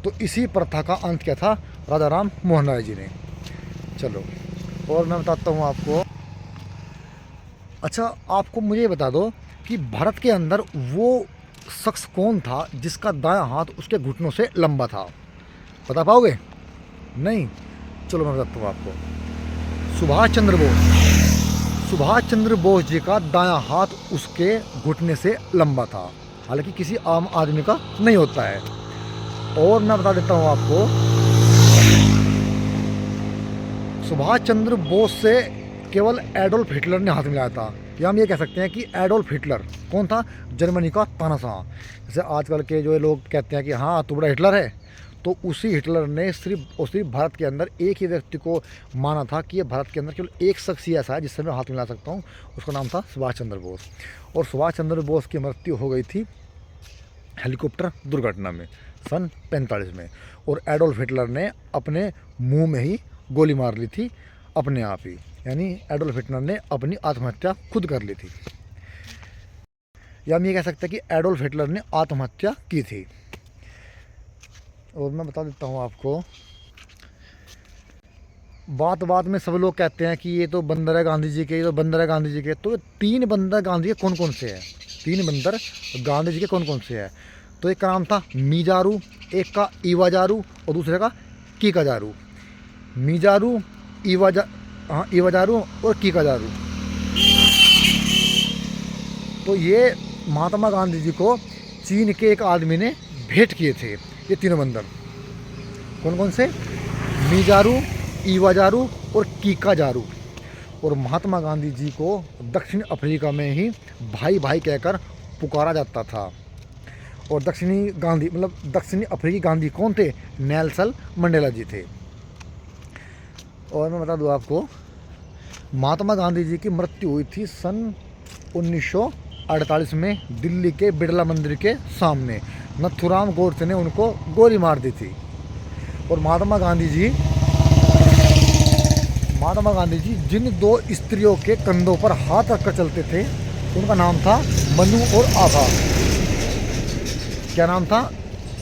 A: तो इसी प्रथा का अंत किया था राजा राम मोहन राय जी ने। चलो और मैं बताता हूँ आपको। अच्छा, आपको मुझे ये बता दो कि भारत के अंदर वो शख्स कौन था जिसका दायां हाथ उसके घुटनों से लंबा था? बता पाओगे? नहीं? चलो मैं बताता हूँ आपको। सुभाष चंद्र बोस जी का दायां हाथ उसके घुटने से लंबा था, हालांकि किसी आम आदमी का नहीं होता है। और मैं बता देता हूँ आपको, सुभाष चंद्र बोस से केवल एडोल्फ हिटलर ने हाथ मिलाया था। या हम ये कह सकते हैं कि एडोल्फ हिटलर कौन था? जर्मनी का तानाशाह। जैसे आजकल के जो लोग कहते हैं कि हाँ तू बड़ा हिटलर है, तो उसी हिटलर ने सिर्फ और सिर्फ भारत के अंदर एक ही व्यक्ति को माना था कि ये भारत के अंदर केवल एक शख्स ही ऐसा है जिससे मैं हाथ मिला सकता हूँ, उसका नाम था सुभाष चंद्र बोस। और सुभाष चंद्र बोस की मृत्यु हो गई थी हेलीकॉप्टर दुर्घटना में सन 45 में। और एडोल्फ हिटलर ने अपने मुंह में ही गोली मार ली थी अपने आप ही, यानी एडोल्फ हिटलर ने अपनी आत्महत्या खुद कर ली थी। या हम ये कह सकते हैं कि एडोल्फ हिटलर ने आत्महत्या की थी। और मैं बता देता हूँ आपको, बात बात में सब लोग कहते हैं कि ये तो बंदर है गांधी जी के, ये तो बंदर है गांधी जी के। तो 3 बंदर गांधी के कौन कौन से हैं? 3 बंदर गांधी जी के कौन कौन से हैं? तो एक का नाम था मीजारू, एक का इवाजारू और दूसरे का कीकाजारू। मीजारू, इवाजारू और कीकाजारू। तो ये महात्मा गांधी जी को चीन के एक आदमी ने भेंट किए थे ये तीनों बंदर। कौन कौन से? मीजारू, इवाजारू और कीकाजारू। और महात्मा गांधी जी को दक्षिण अफ्रीका में ही भाई भाई कहकर पुकारा जाता था। और दक्षिणी अफ्रीकी गांधी कौन थे? नेल्सन मंडेला जी थे। और मैं बता दूं आपको, महात्मा गांधी जी की मृत्यु हुई थी सन 1948 में दिल्ली के बिरला मंदिर के सामने। नथुराम गोडसे ने उनको गोली मार दी थी। और महात्मा गांधी जी जिन 2 स्त्रियों के कंधों पर हाथ रखकर चलते थे उनका नाम था मनु और आभा। क्या नाम था?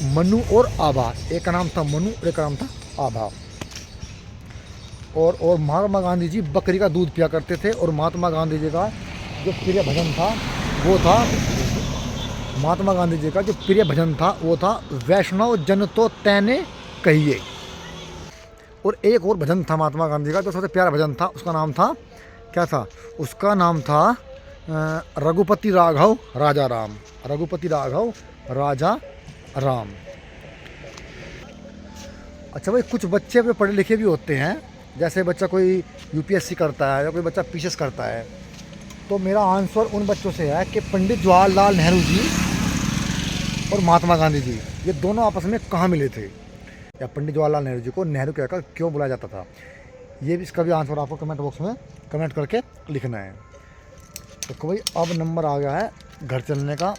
A: मनु और आभा। एक का नाम था मनु और एक का नाम था आभा। और महात्मा गांधी जी बकरी का दूध पिया करते थे। और महात्मा गांधी जी का जो प्रिय भजन था वो था वैष्णव जन तो तैने कहिए। और एक और भजन था महात्मा गांधी का जो सबसे प्यारा भजन था, उसका नाम था, क्या था? उसका नाम था रघुपति राघव राजा राम। रघुपति राघव राजा राम। अच्छा भाई, कुछ बच्चे पे पढ़े लिखे भी होते हैं, जैसे बच्चा कोई यूपीएससी करता है या कोई बच्चा पीसीएस करता है। तो मेरा आंसर उन बच्चों से है कि पंडित जवाहरलाल नेहरू जी और महात्मा गांधी जी ये दोनों आपस में कहाँ मिले थे, या पंडित जवाहरलाल नेहरू जी को नेहरू कहकर क्यों बुलाया जाता था। ये भी, इसका भी आंसर आपको कमेंट बॉक्स में कमेंट करके लिखना है। तो भाई अब नंबर आ गया है घर चलने का।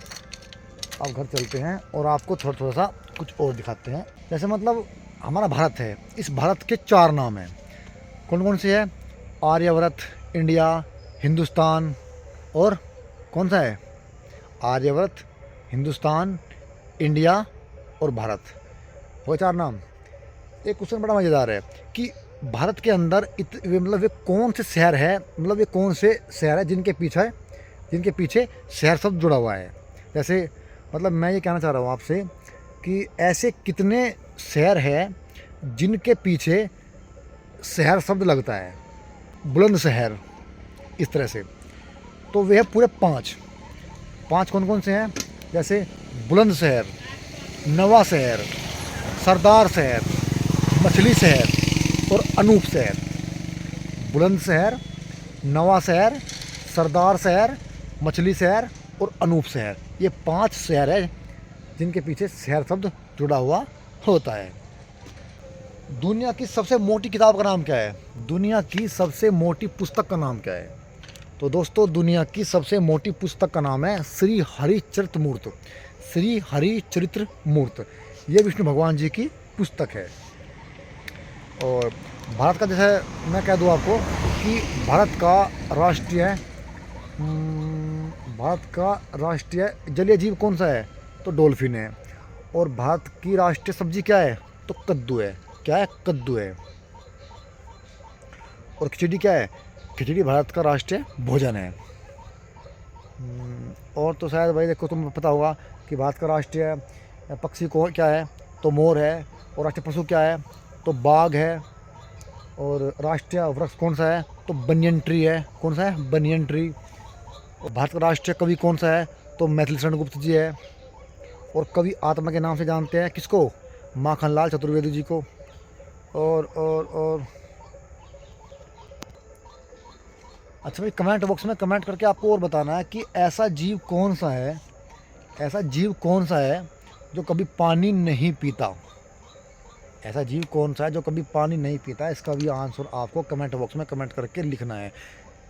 A: अब घर चलते हैं और आपको थोड़ा सा कुछ और दिखाते हैं। जैसे मतलब हमारा भारत है, इस भारत के 4 नाम हैं। कौन कौन से हैं? आर्यव्रत, इंडिया, हिंदुस्तान और कौन सा है? आर्यव्रत, हिंदुस्तान, इंडिया और भारत। वो 4 नाम। एक क्वेश्चन बड़ा मज़ेदार है कि भारत के अंदर मतलब वे कौन से शहर है, मतलब ये कौन से शहर है जिनके पीछे शहर शब्द जुड़ा हुआ है। जैसे मतलब मैं ये कहना चाह रहा हूँ आपसे कि ऐसे कितने शहर हैं जिनके पीछे शहर शब्द लगता है, बुलंदशहर, इस तरह से। तो वे है पूरे 5 कौन कौन से हैं? जैसे बुलंदशहर, नवा शहर, सरदार शहर, मछली शहर और अनूप शहर। बुलंदशहर, नवा शहर, सरदार शहर, मछली शहर और अनूप शहर। ये 5 शहर है जिनके पीछे शहर शब्द जुड़ा हुआ होता है। दुनिया की सबसे मोटी किताब का नाम क्या है? दुनिया की सबसे मोटी पुस्तक का नाम क्या है? तो दोस्तों, दुनिया की सबसे मोटी पुस्तक का नाम है श्री हरिचरितमूर्त। श्री हरिचरितमूर्त ये विष्णु भगवान जी की पुस्तक है। और भारत का, जैसे मैं कह दूँ आपको कि भारत का राष्ट्रीय जलीय जीव कौन सा है? तो डॉल्फिन है। और भारत की राष्ट्रीय सब्जी क्या है? तो कद्दू है। क्या है? कद्दू है। और खिचड़ी क्या है? खिचड़ी भारत का राष्ट्रीय भोजन है। और तो शायद भाई देखो, तुम्हें पता होगा कि भारत का राष्ट्रीय पक्षी को क्या है? तो मोर है। और राष्ट्रीय पशु क्या है? तो बाघ है। और राष्ट्रीय वृक्ष कौन सा है? तो बनियन ट्री है। कौन सा है? Banyan tree. और भारत का राष्ट्रीय कवि कौन सा है? तो मैथिली शरण गुप्त जी है। और कवि आत्मा के नाम से जानते हैं किसको? माखनलाल चतुर्वेदी जी को। और अच्छा भाई, कमेंट बॉक्स में कमेंट करके आपको और बताना है कि ऐसा जीव कौन सा है जो कभी पानी नहीं पीता। ऐसा जीव कौन सा है जो कभी पानी नहीं पीता? इसका भी आंसर आपको कमेंट बॉक्स में कमेंट करके लिखना है,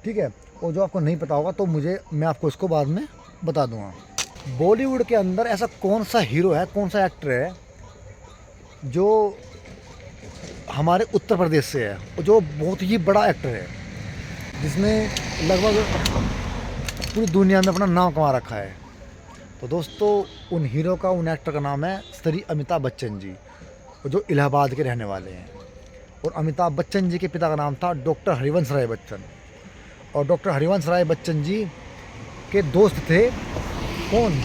A: ठीक है। और जो आपको नहीं पता होगा तो मैं आपको इसको बाद में बता दूंगा। बॉलीवुड के अंदर ऐसा कौन सा हीरो है, कौन सा एक्टर है जो हमारे उत्तर प्रदेश से है और जो बहुत ही बड़ा एक्टर है, जिसने लगभग पूरी दुनिया में अपना नाम कमा रखा है? तो दोस्तों, उन हीरो का, उन एक्टर का नाम है श्री अमिताभ बच्चन जी, जो इलाहाबाद के रहने वाले हैं। और अमिताभ बच्चन जी के पिता का नाम था डॉक्टर हरिवंश राय बच्चन। और डॉक्टर हरिवंश राय बच्चन जी के दोस्त थे कौन?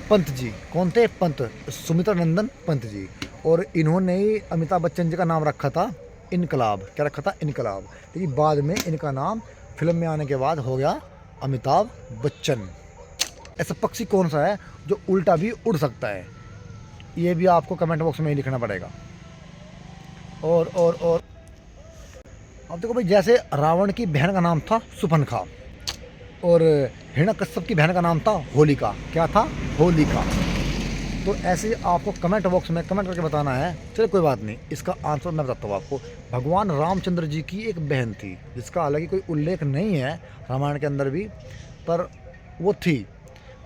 A: पंत जी। कौन थे? पंत, सुमित्रा नंदन पंत जी। और इन्होंने ही अमिताभ बच्चन जी का नाम रखा था इनकलाब। क्या रखा था? इनकलाब। लेकिन बाद में इनका नाम फिल्म में आने के बाद हो गया अमिताभ बच्चन। ऐसा पक्षी कौन सा है जो उल्टा भी उड़ सकता है? ये भी आपको कमेंट बॉक्स में ही लिखना पड़ेगा। और अब देखो भाई, जैसे रावण की बहन का नाम था सुपनखा और हिरण्यकश्यप की बहन का नाम था होलिका। क्या था? होलिका। तो ऐसे आपको कमेंट बॉक्स में कमेंट करके बताना है। चलिए कोई बात नहीं, इसका आंसर मैं बताता हूँ आपको। भगवान रामचंद्र जी की एक बहन थी जिसका हालांकि कोई उल्लेख नहीं है रामायण के अंदर भी, पर वो थी।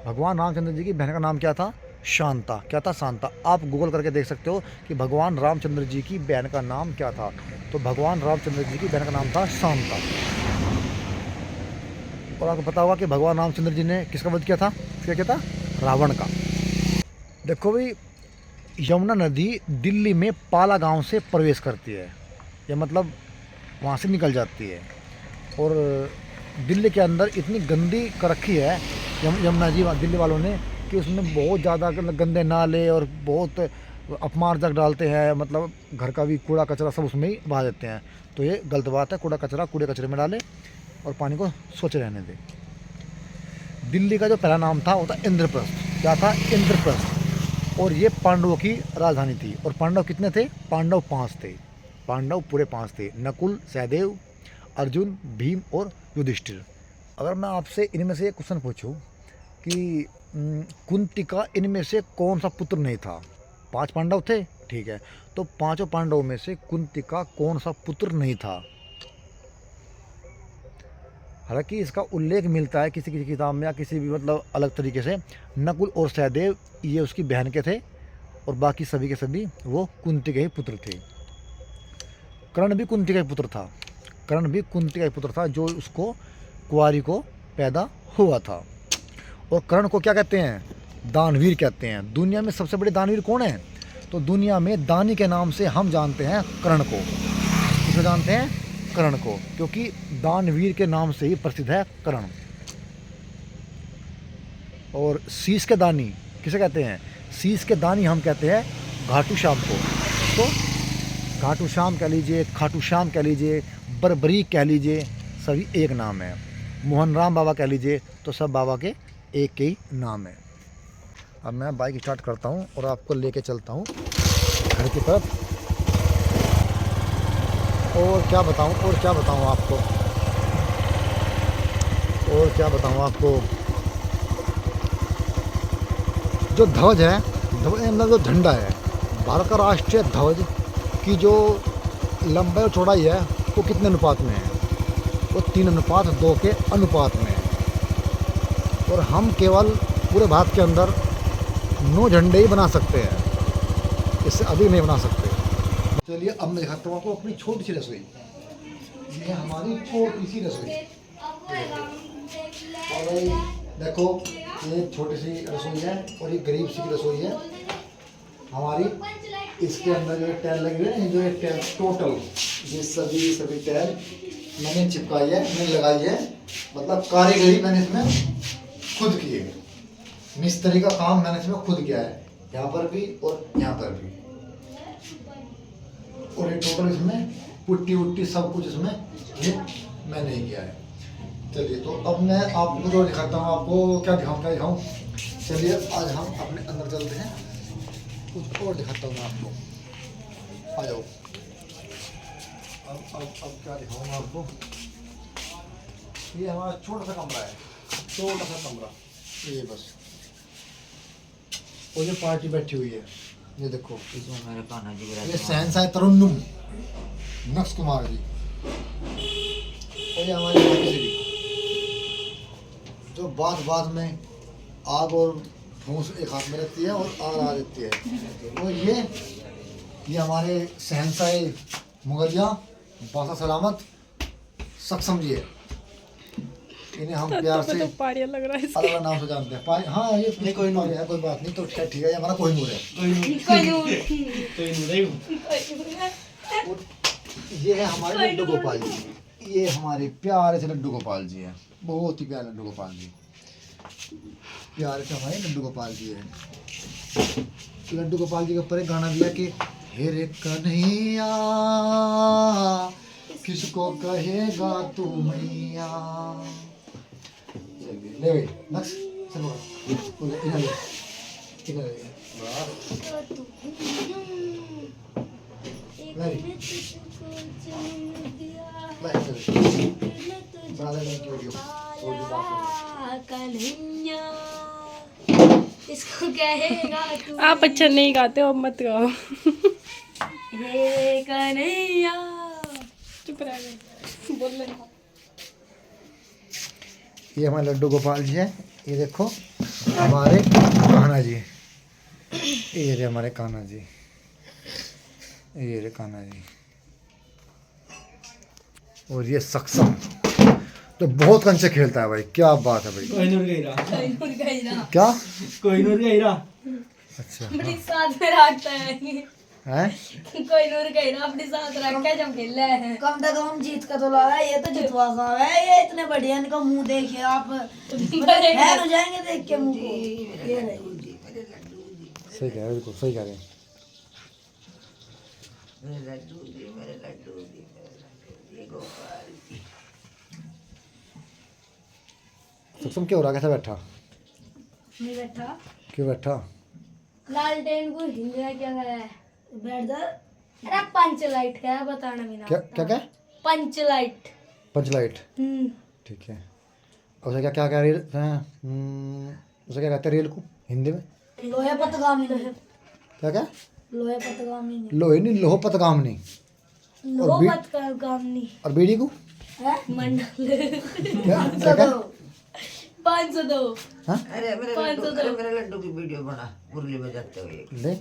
A: भगवान रामचंद्र जी की बहन का नाम क्या था? शांता। क्या था? शांता। आप गूगल करके देख सकते हो कि भगवान रामचंद्र जी की बहन का नाम क्या था। तो भगवान रामचंद्र जी की बहन का नाम था शांता। और आपको पता होगा कि भगवान रामचंद्र जी ने किसका वध किया था? क्या किया था? रावण का। देखो भाई, यमुना नदी दिल्ली में पाला गांव से प्रवेश करती है, या मतलब वहाँ से निकल जाती है। और दिल्ली के अंदर इतनी गंदी कर रखी है यमुना जी दिल्ली वालों ने कि उसमें बहुत ज़्यादा गंदे नाले और बहुत अपमार्जक डालते हैं। मतलब घर का भी कूड़ा कचरा सब उसमें ही बहा देते हैं। तो ये गलत बात है। कूड़ा कचरा कूड़े कचरे में डाले और पानी को स्वच्छ रहने दें। दिल्ली का जो पहला नाम था वो था इंद्रप्रस्थ। क्या था? इंद्रप्रस्थ। और ये पांडवों की राजधानी थी। और पांडव कितने थे? पांडव 5 थे। पांडव पूरे 5 थे। नकुल, सहदेव, अर्जुन, भीम और युधिष्ठिर। अगर मैं आपसे इनमें से एक क्वेश्चन पूछूं कि कुंती का इनमें से कौन सा पुत्र नहीं था? 5 पांडव थे, ठीक है, तो 5 पांडवों में से कुंती का कौन सा पुत्र नहीं था? हालांकि इसका उल्लेख मिलता है किसी किसी किताब में या किसी भी मतलब अलग तरीके से। नकुल और सहदेव ये उसकी बहन के थे और बाकी सभी के सभी वो कुंती के ही पुत्र थे। कर्ण भी कुंती का ही पुत्र था। कर्ण भी कुंती का ही पुत्र था जो उसको कुंवारी को पैदा हुआ था। और कर्ण को क्या कहते हैं? दानवीर कहते हैं। दुनिया में सबसे बड़े दानवीर कौन है? तो दुनिया में दानी के नाम से हम जानते हैं कर्ण को। किसे जानते हैं? कर्ण को, क्योंकि दानवीर के नाम से ही प्रसिद्ध है कर्ण। और शीश के दानी किसे कहते हैं? शीश के दानी हम कहते हैं घाटू श्याम को। तो घाटू श्याम कह लीजिए, खाटू श्याम कह लीजिए, बरबरी कह लीजिए, सभी एक नाम है। मोहन राम बाबा कह लीजिए, तो सब बाबा के एक ही नाम है। अब मैं बाइक स्टार्ट करता हूँ और आपको लेके चलता हूँ घर की तरफ। और क्या बताऊँ आपको, जो ध्वज है, मतलब जो झंडा है, भारत का राष्ट्रीय ध्वज की जो लंबाई और चौड़ाई है वो कितने अनुपात में है? वो 3:2 के अनुपात में है। और हम केवल पूरे भारत के अंदर 9 झंडे ही बना सकते हैं, इससे अधिक नहीं बना सकते। चलिए अब मैं दिखाता हूँ आपको अपनी छोटी सी रसोई। ये हमारी छोटी सी रसोई। और भाई देखो, ये छोटी सी रसोई है और ये गरीब सी रसोई है हमारी। इसके अंदर जो टैल लगी हुई है, जो ये टैल टोटल ये सभी टैल मैंने चिपकाई है, मैंने लगाई है। मतलब कारीगरी मैंने इसमें खुद की है। मिस्त्री का काम मैंने इसमें खुद किया है, यहाँ पर भी और यहाँ पर भी। और ये टोटल इसमें पुट्टी उट्टी सब कुछ इसमें ये मैंने ही किया है। चलिए तो अब मैं आपको जो दिखाता हूँ, आपको क्या दिखाऊँ। चलिए आज हम अपने अंदर चलते हैं, कुछ और दिखाता हूँ मैं आपको। आ जाओ। अब क्या दिखाऊँ मैं आपको। ये हमारा छोटा सा कमरा है, छोटा सा कमरा ये बस। और ये पार्टी बैठी हुई है, ये देखो,
B: मेरे कान्हा जी
A: ये शहंशाह तरन्नुम नक्श कुमार जी। और ये हमारी सीढ़ी जो बात में आग और फूंस एक हाथ में रहती है और आग लगा देती है। तो ये हमारे शहंशाह मुगलिया बादशाह सलामत सक्षम जी है। इन्हें हम प्यार से
C: तो पारिया लग रहा है
A: अलग अलग नाम से जानते हैं। हाँ ये नहीं कोई नूर है, कोई बात नहीं। तो ठीक है, ये हमारा कोई नूर है। ये है हमारे लड्डू गोपाल जी, ये हमारे प्यारे से लड्डू गोपाल जी हैं, बहुत ही प्यारे लड्डू गोपाल जी, प्यारे से हमारे लड्डू गोपाल जी हैं। लड्डू गोपाल जी के ऊपर एक गाना दिया कि हे रे कन्हैया किसको कहेगा तू मैया। ले भाई बस चलो इधर ले इधर ले
B: इसको कहेगा तू।
C: आप अच्छा नहीं गाते हो, अब मत गाओ।
B: ये कन्हैया।
C: चुप रह बोल लेना।
A: ये हमारे लड्डू गोपाल जी है, ये देखो हमारे कान्हा जी, ये रे हमारे कान्हा जी, ये रे कान्हा जी। और ये सक्षम तो बहुत कंचे खेलता है भाई, क्या बात है भाई।
D: कोहिनूर का हीरा।
A: क्या
D: कोहिनूर का हीरा।
A: अच्छा
B: अपनी साथ में रखता है
A: है
B: कोई नूर कहीं ना अपने साथ रख के जब खेल रहे हैं।
E: कम से कम जीत का तो लगा, ये तो जितवा सा है, ये इतने बढ़िया इनका मुंह देखिए आप, हैरान हो जाएंगे देख के मुंह को। ये रहे।
A: सही कह रहे हो, बिल्कुल सही कह रहे हैं। सक्षम क्या हो रहा, कैसा बैठा,
B: नहीं बैठा
A: क्यों बैठा?
B: लालटेन को हिंदी में क्या है?
E: बैठ जा।
B: अरे पंच लाइट क्या है बताना भी ना।
A: क्या क्या क्या
B: पंच लाइट।
A: पंच लाइट, ठीक है। उसे क्या क्या कह रही उसे क्या कहते हैं रेल को हिंदी में?
E: लोहे पतगामी।
A: क्या क्या?
E: लोहे पतगामी
A: लोहे नहीं, लोह पतगामनी।
B: लो मत कर गामनी
A: और बीड़ी को
E: है।
B: मंडल
A: क्या क्या क्या?
B: 502।
A: हाँ
F: अरे मेरे लड्डू की वीडियो बना मुरली बजाते हुए।
A: ले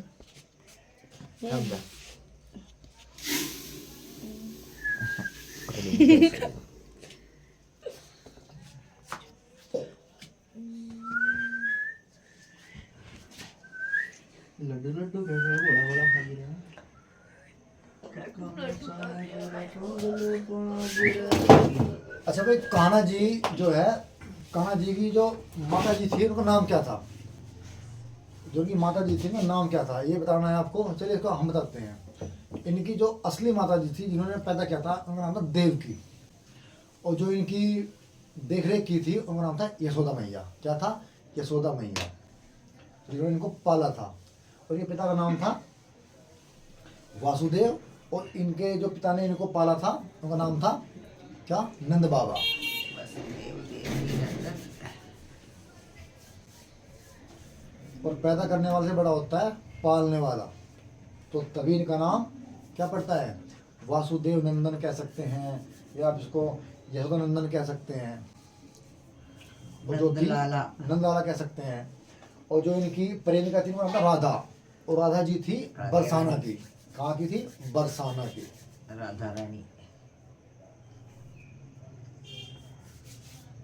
F: समझा?
D: लड्डू लड्डू कैसे बड़ा बड़ा खा लिया।
A: अच्छा भाई, कान्हा जी जो है, कान्हा जी की जो माता जी थी उनका नाम क्या था? जो की माता जी थी ना, नाम क्या था ये बताना है आपको। चलिए इसको हम बताते हैं। इनकी जो असली माता जी थी जिन्होंने पैदा किया था, उनका नाम था देवकी, और जो इनकी देख रेख की थी उनका नाम था यशोदा मैया। क्या था? यशोदा मैया, जिन्होंने इनको पाला था। और ये पिता का नाम था वासुदेव, और इनके जो पिता ने इनको पाला था उनका नाम था क्या? नंद बाबा। और पैदा करने वाले से बड़ा होता है पालने वाला, तो तभी इनका नाम क्या पड़ता है? वासुदेव नंदन कह सकते हैं, या आप इसको यशोदा नंदन कह सकते हैं, और जो थी नंदलाला कह सकते हैं। और जो इनकी प्रेमिका थी उनका नाम था राधा, और राधा जी थी बरसाना की। कहाँ की थी? बरसाना की।
F: राधा रानी।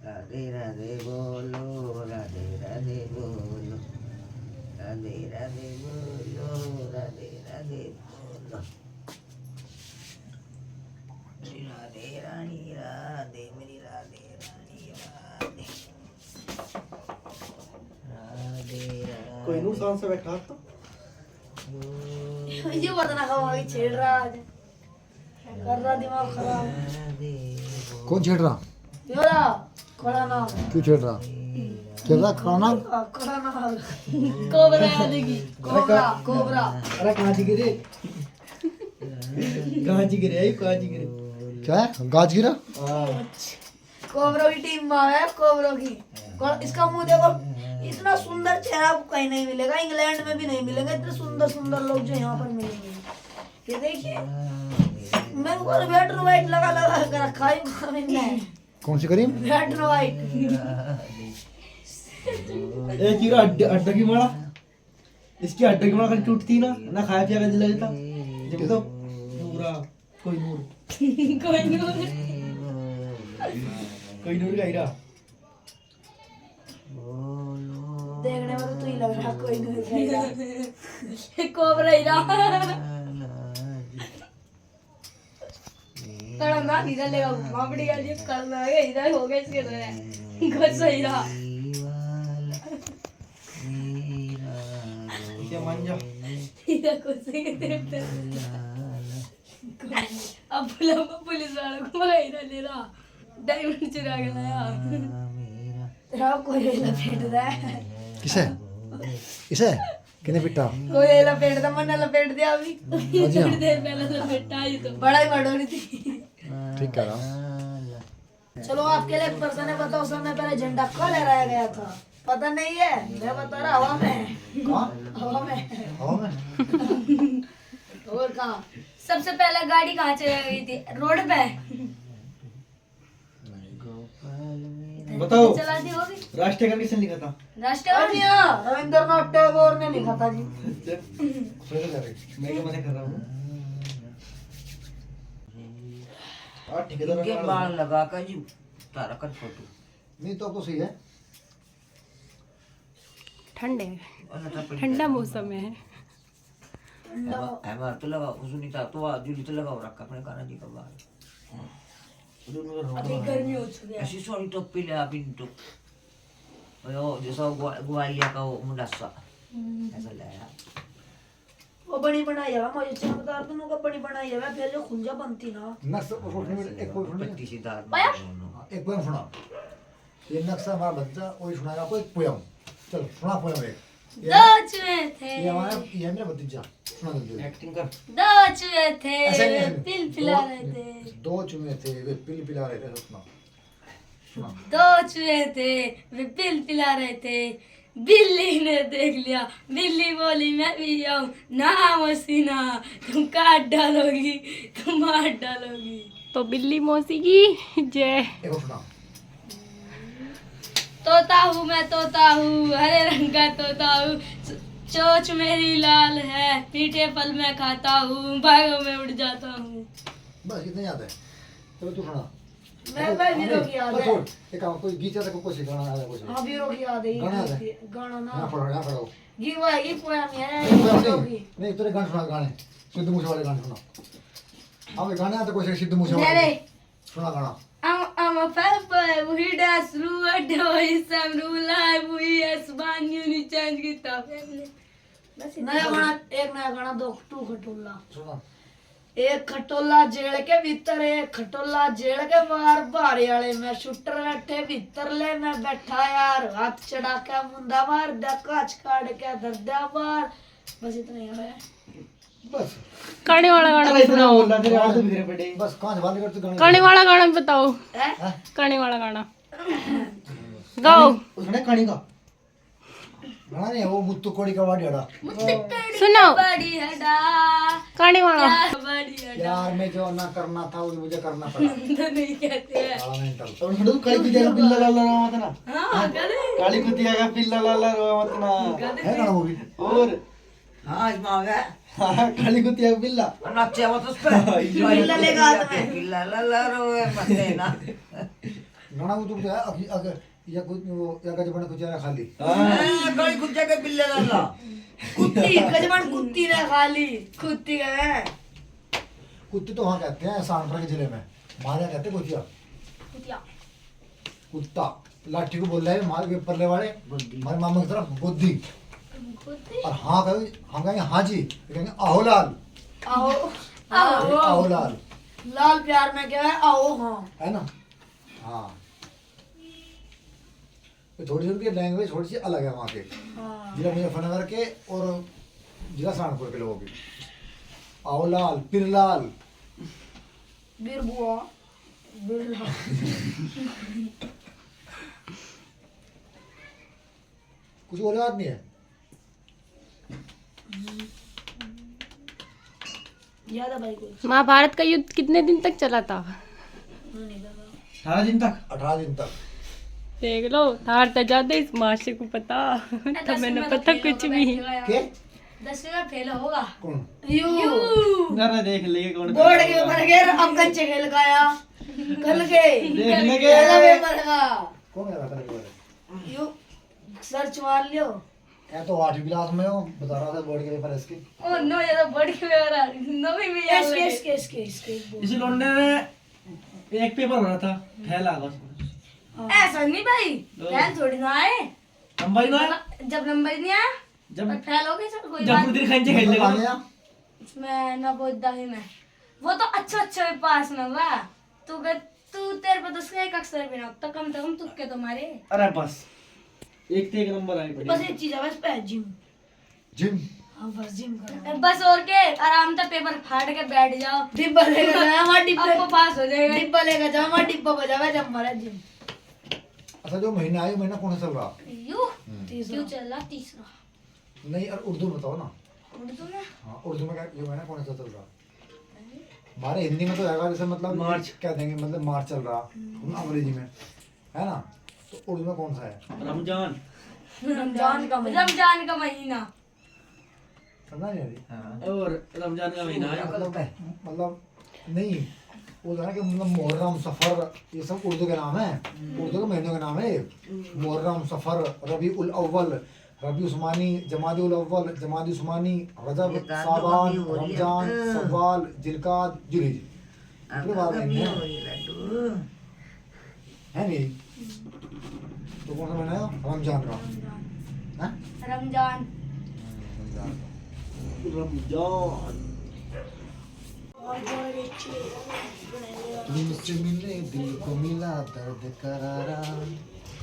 F: राधे राधे बोलो, राधे राधे बोलो, राधे राधे बोलो, राधे राधे बोलो। मेरी राधे रानी राधे, मेरी राधे रानी राधे, राधे राधे।
D: कोहिनूर शान से बैठा तो
E: ये बतना खवा छेड़ रहा आज, कर रहा दिमाग खराब।
A: कौन छेड़ रहा?
E: योरा खड़ा ना,
A: क्यों छेड़ रहा? छेड़ रहा खाना?
E: खड़ा ना,
B: कोबरा याद की।
E: Cobra cobra.
D: अरे कहाँ जी गिरे, कहाँ जी गिरे, आई कहाँ जी गिरे।
A: क्या है? गाज गिरा?
E: कोबरों की टीम में है, कोबरों की। इसका मुंह देखो, इतना सुंदर चेहरा आपको कहीं नहीं मिलेगा, इंग्लैंड में भी नहीं मिलेगा इतने सुंदर सुंदर लोग जो यहाँ पर मिलेंगे। ये देखिए, मैं ऊपर वेटर वाइट लगा लगा कर रखा है मैंने।
A: कौन सी करीम?
E: Waiter white.
D: एक हीरा अड्डा की मारा, इसकी अड्डा की मारा टूटती ना ना, खाया पिया का दिल लगता जब तो पूरा कोहिनूर कोहिनूर का हीरा।
E: देखने में तो तू ही लग रहा कोई नहीं।
B: कोबरा हीरा। कड़ना नहीं चलेगा मापड़ी का लिए करना है इधर हो गया इसके लिए कुछ सही रहा
D: क्या मान जा
B: इधर कुछ सही देते अब पुलिस वालों को मगा इधर ले रहा डायमंड चुरा के लाया
E: तेरा कोई लपेट रहा है
A: किसे किसे किने पिटा
E: कोई लपेट दा मन लपेट दिया अभी
B: थोड़ी देर पहले तो बेटा ही तो
E: बड़ा ही बड़ोरी थी
A: ठीक कह रहा
E: चलो आपके लिए एक प्रश्न है, बताओ समय पहले झंडा कहाँ लहराया गया था? पता नहीं है? मैं बता रहा हवा में।
A: कहाँ
E: हवा में।
A: हवा में
E: और कहाँ?
B: सबसे पहले गाड़ी कहाँ चलाई गई थी रोड पे
D: बताओ
B: चलाती होगी
D: राष्ट्रीय गान किसने लिखा था?
B: राष्ट्रवादी
E: रविंद्रनाथ टैगोर ने लिखा था जी।
D: मैं क्या मजा कर रहा हूँ? ठेकेदार
F: के बाल लगा कर जी तारा कर फोटो
A: नहीं तो आपको सही है
C: ठंड है ठंडा मौसम है
F: हमार तो लगा सुनीता तो जूली तो लगाओ रखा अपने काना जी का बाल
B: अभी गर्मी हो चुकी है
F: ऐसी सॉरी तो पीले आप इन तो वो जैसा ग्वालियर का वो मुंडासा ऐसा लाया
E: वो बनी बनाई है मुझे चमकदार दोनों का बनी बनाई है फिर जो खुंजा बनती ना
A: नक्शा एक कोई सुनिए
F: पत्ती सीधा
A: एक पोयम सुना ये नक्शा हमारा बच्चा वही सुनाएगा आपको एक पोयम चलो सुना पोयम एक
B: दो चूहे थे
A: ये मेरा भतीजा सुना दो
D: एक्टिंग कर
B: दो चूहे थे
A: ऐसे नहीं,
B: पिल पिला रहे थे
A: दो चूहे थे वे पिल पिला रहे थे सुना सुना
B: दो चूहे थे वे पिल पिला रहे थे बिल्ली ने देख लिया बिल्ली बोली मैं भी आऊं ना मसीना तुम काट डालोगी तुम मार डालोगी
C: तो बिल्ली मौसी की जय
A: एक और सुना
B: तोता हूँ मैं तोता हूँ हरे रंग का तोता हूँ चोंच मेरी लाल है मीठे फल मैं खाता हूँ बागों में उड़ जाता हूँ
A: बस इतना याद है चलो तू सुना
E: मैं वीरों की याद है।
A: एक काम कोई गीत याद है कोई गाना याद है कुछ
E: हाँ वीरों की याद है
A: गाना याद है?
E: गाना ना
A: यहाँ पढ़ो यहाँ पढ़ो
E: ये वो है ये पोयम है वीरों की।
A: नहीं तेरे गाने सुना गाने सिद्धू मूसे वाले गाने सुना अब गाने आते कोई सिद्धू मूसे
B: नहीं,
A: वाले
B: नहीं।
A: सुना गाना
B: I'm a pepper, we dance through a door, some rule life, we as one unit change guitar.
E: नया गाना एक नया गाना दो टू खटोला
A: सुना
E: एक खटोला जेल के भीतर एक खटोला जेल के बाहर बाहर वाले में शूटर बैठे भीतर ले मैं बैठा यार हाथ चढ़ा के मुंडा मार दे काच काट के धर दे बाहर बस इतना ही है
A: बस
C: गाने वाला गाना
D: अरे इतना बोल रहा तेरे हाथ तो बिखरे पड़े
A: बस कहाँ बात करते गाने
C: गाने वाला गाना बताओ
E: हैं?
C: गाने वाला गाना गाओ
D: उसने कहानी का
A: गाना नहीं है वो मुत्तु कोड़ी का वाड़ी अड़ा
C: सुनो
B: बड़ी हडा
C: गाने वाला
B: बड़ी हडा
A: यार मैं जो ना करना था वो मुझे करना पड़ा
B: तो नहीं कहते हैं
A: काला नहीं टल
D: और हडू काली कुतिया का पिल्ला लाला रहा मत ना
B: हाँ गधे
D: काली कुतिया का पिल्ला लाला रहा मत ना
A: है गाना वो भी
D: और
F: हाँ इसमें आ गया
D: हाँ, काली कुतिया का पिल्ला
F: नच्चे मत उस पे
E: पिल्ला लेगा हाथ में
F: पिल्ला ला ला रोए मत देना
A: गाना वो तो है अगर या कुछ वो या का जमाना कुछ यार खाली
F: गली कुत्ते के पिल्ले ला ला
E: कुत्ती गजमान कुत्ती ने खाली कुत्ती है
A: कुत्ते तो वहाँ कहते हैं सानपुर के जिले में हमारे यहाँ कहते हैं कुतिया
B: कुतिया
A: कुत्ता लाठी को बोल रहे हैं हमारे परले वाले हमारे मामा की तरफ बुद्धि और हाँ कहेंगे हम कहेंगे हाँ जी कहेंगे आओ लाल
E: आओ
A: आओ लाल
E: लाल प्यार में क्या है आओ हाँ
A: है ना हाँ तो थोड़ी सी उनकी लैंग्वेज थोड़ी सी अलग है वहाँ के
E: हाँ
A: जिला मुजफ्फरनगर के और जिला सहारनपुर के लोगों की आओ लाल फिर लाल
E: बीर बुआ बिरला
A: कुछ और याद नहीं है
E: याद है भाई को
C: महाभारत का युद्ध कितने दिन तक चला था
E: नहीं पता
D: 18 दिन तक
A: 18 दिन तक
C: देख लो थार तो ज्यादा इस मास्टर को पता तो मैंने पता कुछ भी
A: के
B: 10वीं में फेल होगा
A: कौन
E: यू
D: ना देख ले कौन
E: बोर्ड के ऊपर गए अब कंचे खेल गया कल के
D: देखने के
E: पहला पेपर का
A: कौन है रहा था
E: यू सर्च मार लियो
A: मैं तो 8वीं क्लास में हूँ बता रहा था बोर्ड के पेपर इसके
B: ओ नो ये तो बड़ी मेरा नवी में याद
E: इसके
B: लगे
E: इसके इसके इसके
D: इसी लौंडे ने एक पेपर बना था फैला बस।
B: ऐसा नहीं भाई, फैल थोड़ी ना आए।
D: नंबर ही ना आया?
B: जब नंबर नहीं आया
D: जब
B: पर फैल हो गई सर, कोई
D: जब
B: बात
D: पूरी दिन खंचे खेल लेगा
A: गया
B: मैं ना बोलता ही मैं। वो तो अच्छा पास में हुआ। तू तेरे पे तो उसका एक अक्षर भी ना तो कम से कम तुक्के तो मारे।
D: अरे बस एक से एक नंबर आए
E: बस एक चीज है बस पे जिम।
A: जिम
E: हाँ बस जिम करना।
B: बस और के आराम से पेपर फाड़ के बैठ जाओ,
E: डिब्बा लेकर जाए हमारा डिब्बा
B: आपको पास हो जाएगा।
E: डिब्बा लेकर जाओ हमारा डिब्बा बजावे जब हमारा जिम।
A: अच्छा जो महीना आया महीना कौन सा चल रहा?
B: क्यों चल रहा तीसरा?
A: नहीं और उर्दू बताओ ना।
B: उर्दू में
A: हाँ उर्दू में क्या ये महीना कौन सा चल रहा? हमारे हिंदी में तो रहेगा जैसे मतलब
D: मार्च।
A: क्या देंगे मतलब मार्च चल रहा अंग्रेजी में है ना, तो उर्दू में कौन सा है?
D: रमजान।
E: रमजान का महीना।
B: रमजान का महीना।
A: समझा नहीं आ रही?
D: और रमजान का महीना है।
A: मतलब नहीं वो जो है कि मतलब मुहर्रम सफर ये सब उर्दू के नाम है, उर्दू के महीनों के नाम है। मुहर्रम सफर रबी उल अव्वल रबी उस्मानी जमादी उल अव्वल जमादी उस्मानी रजब साबान रमजान सवाल जिलकाद जुलहिज इतने बार महीने हैं है नहीं। तो कौन सा महीना है? रमजान का हाँ?
B: रमजान।
D: रमजान।
A: तुमसे मिले दिल को मिला दर्द करारा।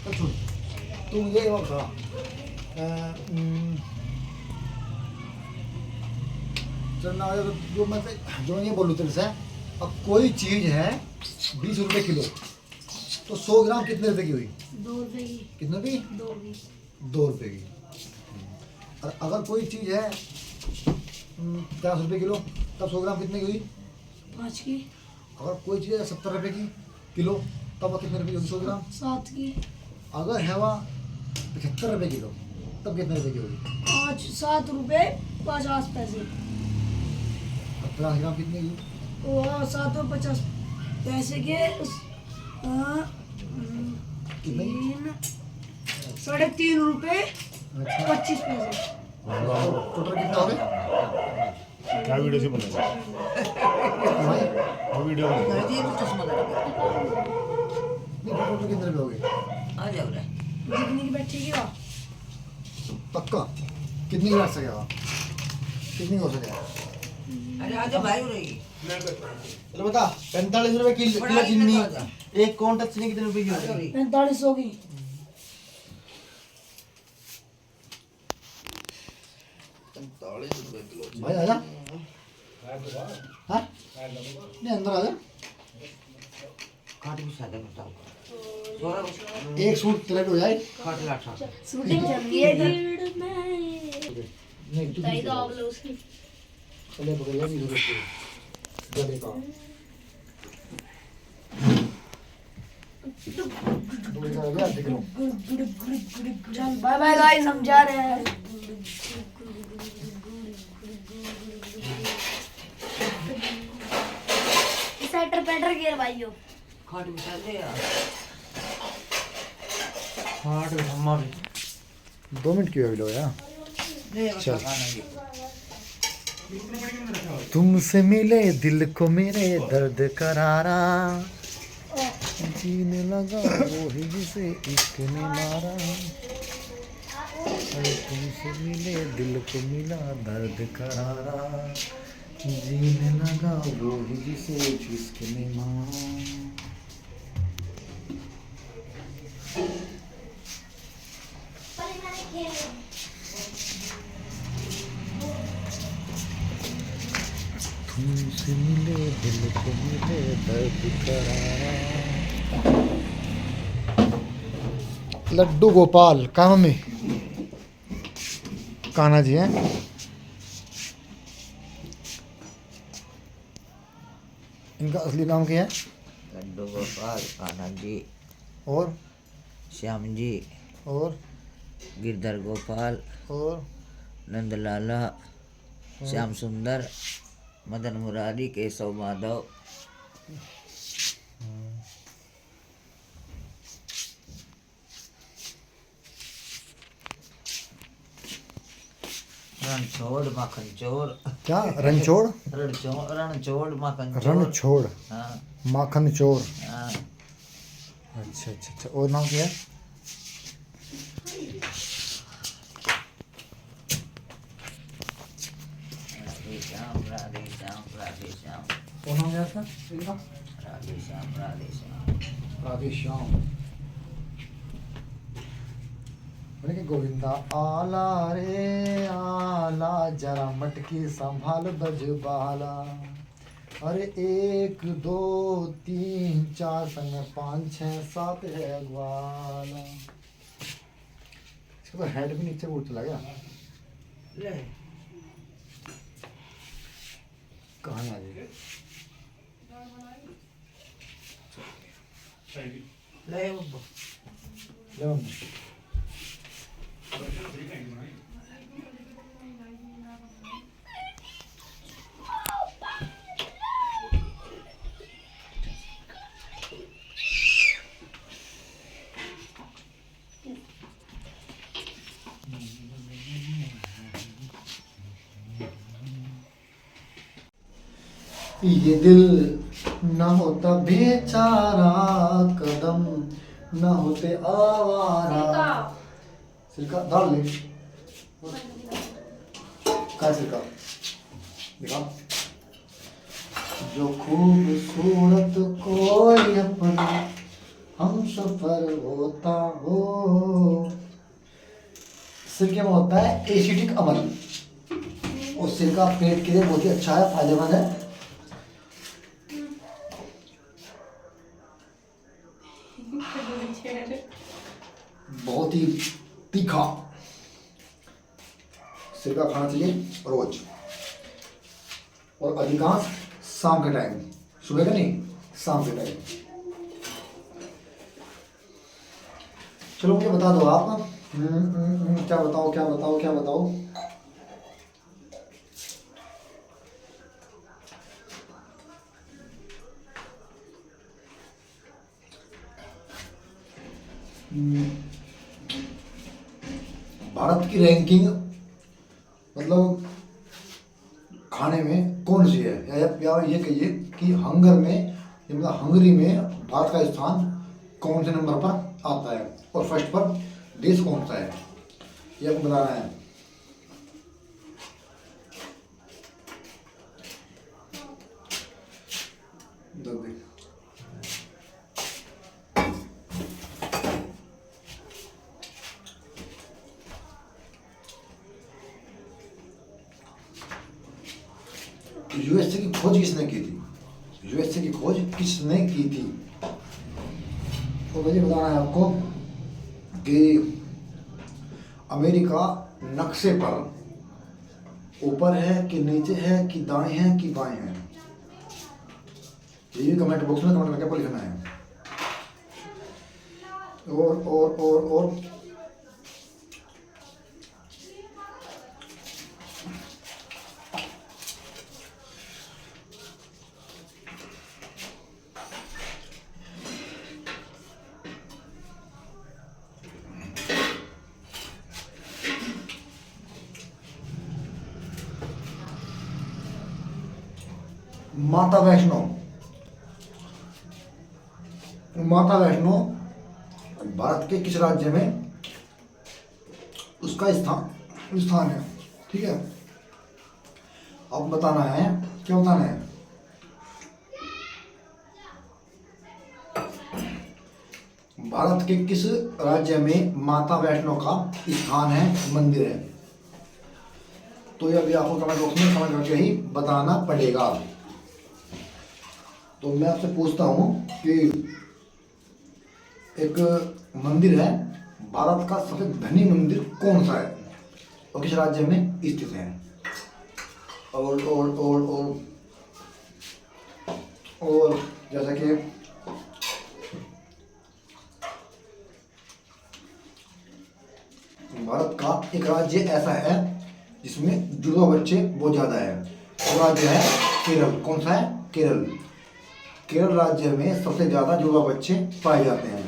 A: तो सुन तुम ये होगा चलना जो मतलब जो ये बोलूँ तेरे से, अब कोई चीज़ है 20 रुपए किलो तो 100 ग्राम कितने रुपए की हुई?
E: 2 रुपए की।
A: कितने की?
E: 2 की।
A: 2 रुपए की। और अगर कोई चीज़ है 50 रुपए किलो तब 100 ग्राम कितने की हुई?
E: 5 की।
A: अगर कोई चीज़ है 70 रुपए की किलो तब वो कितने रुपए की होगी 100 ग्राम?
E: 7 की।
A: अगर है वह 75 रुपए किलो तब कितने रुपए की होगी?
E: 7 रुपए 50 पैसे।
A: और 50 ग्राम कितने की?
E: वो 7 और 50 पैसे के
A: कितने की?
E: 3.5 रुपए
A: अच्छा
E: 25 पैसे।
A: टोटल कितना हो गया?
G: क्या वीडियो से बनेगा?
A: भाई
G: वो वीडियो बनेगा।
F: ये तो चश्मा लगा
A: नहीं टोटल कितने रुपए हो गए?
F: आ जाओ रे।
E: जितनी की बैठेगी वो
A: पक्का कितनी की बैठ सकेगा? कितनी हो सकेगा?
F: अरे आजा भाई रही।
D: चलो बता 45 रुपए किलो चीनी एक काउंटर चीनी कितने रुपए की होगी?
E: 45 की।
A: भाई आजा हाँ नहीं अंदर आजा।
F: काट भी सादा बताओ। सोरा
A: एक सूट सेलेक्ट हो जाए।
F: काट लाट सा।
E: शूटिंग चल रही है इधर।
A: नहीं तू
B: ताई तो आप लोग उसकी
A: चले पकड़ लिया नहीं जरूरत जब का
E: चल बाय बाय गाइस हम जा रहे हैं।
B: सेटर पेटर गिर भाइयों।
F: काट भी सादे यार।
D: काट भी अम्मा भी
A: 2 मिनट क्यों लो यार।
F: नहीं अच्छा खाना भी।
A: तुमसे मिले दिल को मेरे दर्द करारा जीने लगा वो ही जिसे इश्क ने मारा। अरे तुमसे मिले दिल को मिला दर्द करारा जीने लगा वो ही जिसे इश्क ने मारा। तुमसे मिले दिल को मिले दर्द करारा। लड्डू गोपाल कहाँ में कान्हा जी हैं। इनका असली नाम क्या है?
F: लड्डू गोपाल कान्हा जी
A: और
F: श्याम जी
A: और
F: गिरधर गोपाल
A: और
F: नंदलाला श्याम सुंदर मदन मुरारी केशव माधव। रणछोड़ माखन चोर।
A: क्या रणछोड़?
F: रणछोड़ माखन चोर।
A: रणछोड़
F: हाँ
A: माखन चोर।
F: हाँ।
A: अच्छा अच्छा अच्छा, और नाम क्या है?
F: राधे श्याम राधे श्याम राधे श्याम
A: और नाम क्या है इसका? इनका
F: राधे श्याम राधे श्याम।
A: राधे श्याम। मैंने कहा गोविंदा आला रे आला, जरा मटकी संभाल बजबाला। अरे 1 2 3 4 संग 5 6 7 है ग्वाला। इसका तो हेड भी नीचे उठ चला गया। कहाँ आ गई?
F: ले बब्बा।
A: ले मम्मी। ये दिल न होता बेचारा, कदम न होते आवारा। सिरका डाल ले। क्या सिरका? दिखा। जो खूबसूरत कोई अपना हम सफर होता हो। सिरके में होता है एसिडिक अम्ल, और सिरका पेट के लिए बहुत ही अच्छा है, फायदेमंद है। बहुत ही तीखा सिरका खाना चाहिए रोज, और अधिकांश शाम के टाइम, सुबह का नहीं, शाम के टाइम। चलो मुझे बता दो आप। क्या बताओ क्या बताओ क्या बताओ? भारत की रैंकिंग मतलब खाने में कौन सी है, या ये कहिए कि हंगर में, मतलब हंगरी में भारत का स्थान कौन से नंबर पर आता है, और फर्स्ट पर देश कौन सा है, ये आपको बताना है। यूएसए की खोज किसने की थी? यूएसए की खोज किसने की थी? तो मुझे बताना है आपको कि अमेरिका नक्शे पर ऊपर है कि नीचे है कि दाएं है कि बाएं है, ये भी कमेंट बॉक्स में कमेंट करके लिखना है। और माता वैष्णो भारत के किस राज्य में उसका स्थान है? ठीक है, अब बताना है, क्या बताना है? भारत के किस राज्य में माता वैष्णो का स्थान है, मंदिर है? तो ये अभी आपको कमेंट बॉक्स में कमेंट करके ही बताना पड़ेगा। तो मैं आपसे पूछता हूँ कि एक मंदिर है, भारत का सबसे धनी मंदिर कौन सा है और किस राज्य में स्थित है? और जैसा कि भारत का एक राज्य ऐसा है जिसमें जुड़वा बच्चे बहुत ज़्यादा है, वो राज्य है केरल। कौन सा है? केरल। केरल राज्य में सबसे ज़्यादा जुड़वा बच्चे पाए जाते हैं।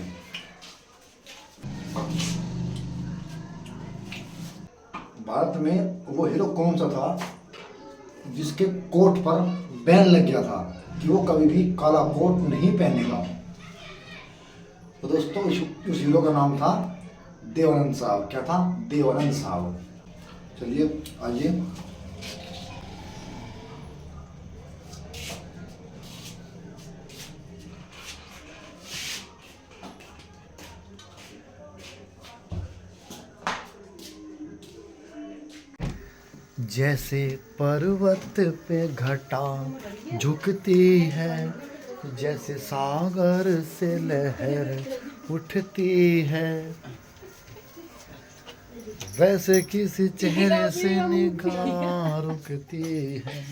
A: भारत में वो हीरो कौन सा था जिसके कोट पर बैन लग गया था कि वो कभी भी काला कोट नहीं पहनेगा? तो दोस्तों उस हीरो का नाम था देवानंद साहब। क्या था? देवानंद साहब। चलिए आइए। जैसे पर्वत पे घटा झुकती है, जैसे सागर से लहर उठती है, वैसे किसी चेहरे से निगाह रुकती है।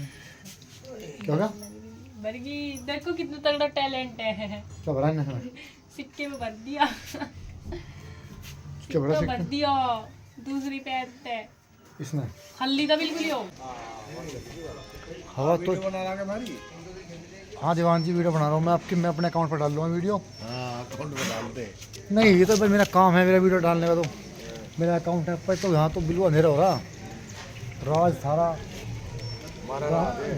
A: क्या होगा?
C: बरगी देखो कितना तगड़ा टैलेंट है।
A: क्या भरा है?
C: सिक्के में भर दिया,
A: क्या भरा
C: भर दिया। दूसरी पैंट है
A: इसमें
C: हल्दी का बिल्कुल हो।
A: हाँ तो हाँ दीवान जी वीडियो बना रहा हूँ मैं आपकी। मैं अपने अकाउंट पर डाल लूँगा वीडियो।
G: अकाउंट में डाल दे।
A: नहीं ये तो भाई मेरा काम है, मेरा वीडियो डालने का। तो मेरा अकाउंट है पर तो यहाँ तो बिल्कुल अंधेरा हो रहा। राज सारा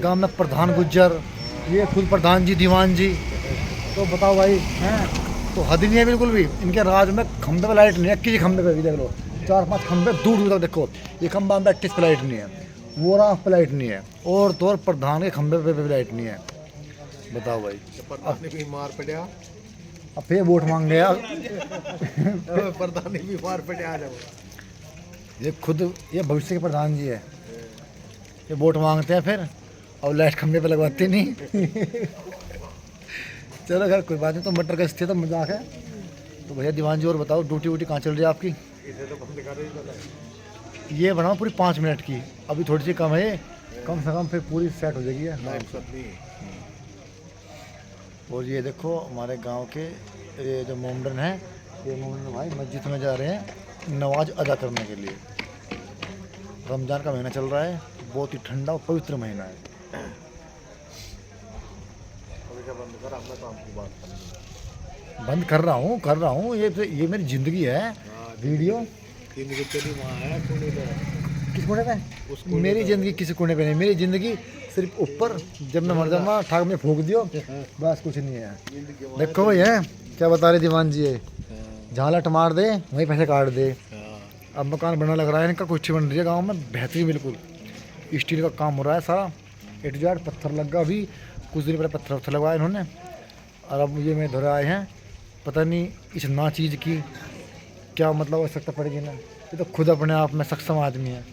A: गांव में प्रधान गुज्जर, ये खुद प्रधान जी दीवान जी। तो बताओ भाई हैं, तो हद नहीं है बिल्कुल भी। इनके राज में खंबे पर लाइट नहीं है, किसी खंबे पे भी देख लो 4-5 खंबे दूर दूर तक देखो। ये खंबा में 28 पे लाइट नहीं है, वो राह पे लाइट नहीं है, और तो और प्रधान के खंबे पे भी लाइट नहीं है। बताओ भाई।
G: प्रधान भी मार पड़ा।
A: अब फिर वोट मांग गया।
G: प्रधान भी मार पड़ा।
A: ये खुद ये भविष्य के प्रधान जी है, ये वोट मांगते हैं फिर और लाइट खंबे पे लगवाते नहीं। चलो खैर कोई बात नहीं। तो मटर गश्त थे तो मजाक है। तो भैया दीवान जी और बताओ ड्यूटी वूटी कहाँ चल रही है आपकी? ये बनाओ पूरी 5 मिनट की, अभी थोड़ी सी कम है, कम से कम फिर पूरी सेट हो जाएगी। और ये देखो हमारे गांव के ये जो मोमडन है, ये मोमडन भाई मस्जिद में जा रहे हैं नमाज अदा करने के लिए। रमज़ान का महीना चल रहा है, बहुत ही ठंडा और पवित्र महीना है। बंद कर रहा हूँ ये मेरी ज़िंदगी है। वीडियो किस कोने पे? मेरी ज़िंदगी किसी कोने पे नहीं। मेरी ज़िंदगी सिर्फ ऊपर, जब मैं मर जाऊँगा ठाक में फूंक दियो, बस कुछ नहीं है। देखो भाई है क्या बता रहे दीवान जी, है झालट मार दे वहीं पैसे काट दे। अब मकान बनने लग रहा है इनका, कुछ बन रही है गाँव में बेहतरीन, बिल्कुल स्टील का काम हो रहा है सारा। ए टू जेड पत्थर लगा, अभी कुछ दिन पहले पत्थर लगवाया इन्होंने। और अब ये मैं धुरा आए हैं, पता नहीं इस ना चीज़ की क्या मतलब आवश्यकता पड़ेगी ना। ये तो खुद अपने आप में सक्षम आदमी है।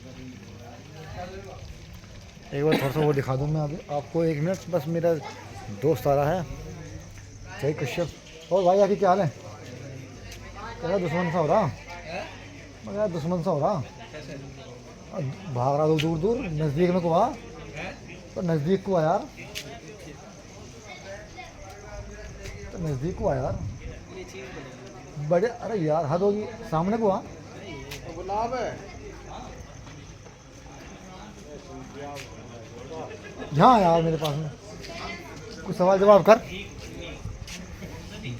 A: एक बार थोड़ा सा वो दिखा दूँ मैं अभी आपको, 1 मिनट बस। मेरा दोस्त आ रहा है जय कश्यप। और भाई आपकी क्या हाल है? क्या दुश्मन सा हो रहा? मगर दुश्मन सा हो रहा, भाग रहा दूर दूर। नज़दीक में को आ, तो नज़दीक को आ यार, तो नज़दीक को आ यार। बड़े अरे यार हद होगी, सामने को आ। यहाँ यार मेरे पास में कुछ सवाल जवाब कर।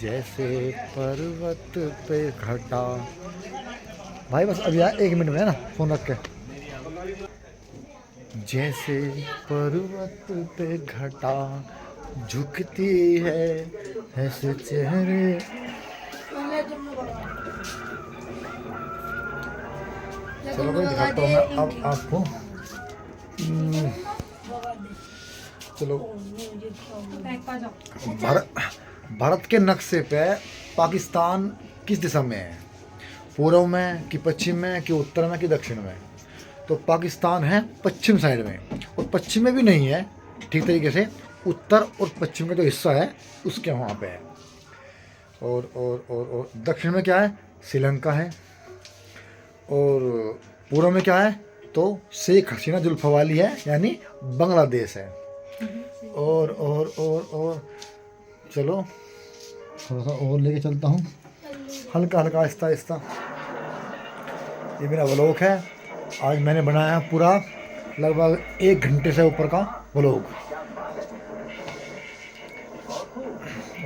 A: जैसे पर्वत पे घटा, भाई बस अब यार 1 मिनट में है ना, फोन रख के। जैसे पर्वत पे घटा झुकती है, ऐसे चेहरे। चलो भाई दिखाता हूँ मैं अब आपको। चलो भारत के नक्शे पे पाकिस्तान किस दिशा में है? पूर्व में कि पश्चिम में कि उत्तर में कि दक्षिण में? तो पाकिस्तान है पश्चिम साइड में, और पश्चिम में भी नहीं है ठीक तरीके से, उत्तर और पश्चिम का जो हिस्सा है उसके वहाँ पे है। और दक्षिण में क्या है? श्रीलंका है। और पूर्व में क्या है? तो शेख हसीना जुल्फ़ा वाली है, यानी बांग्लादेश है। और चलो थोड़ा सा और लेके चलता हूँ, हल्का हल्का आहिस्ता आहिस्ता। ये मेरा व्लॉग है, आज मैंने बनाया पूरा लगभग 1 घंटे से ऊपर का व्लॉग,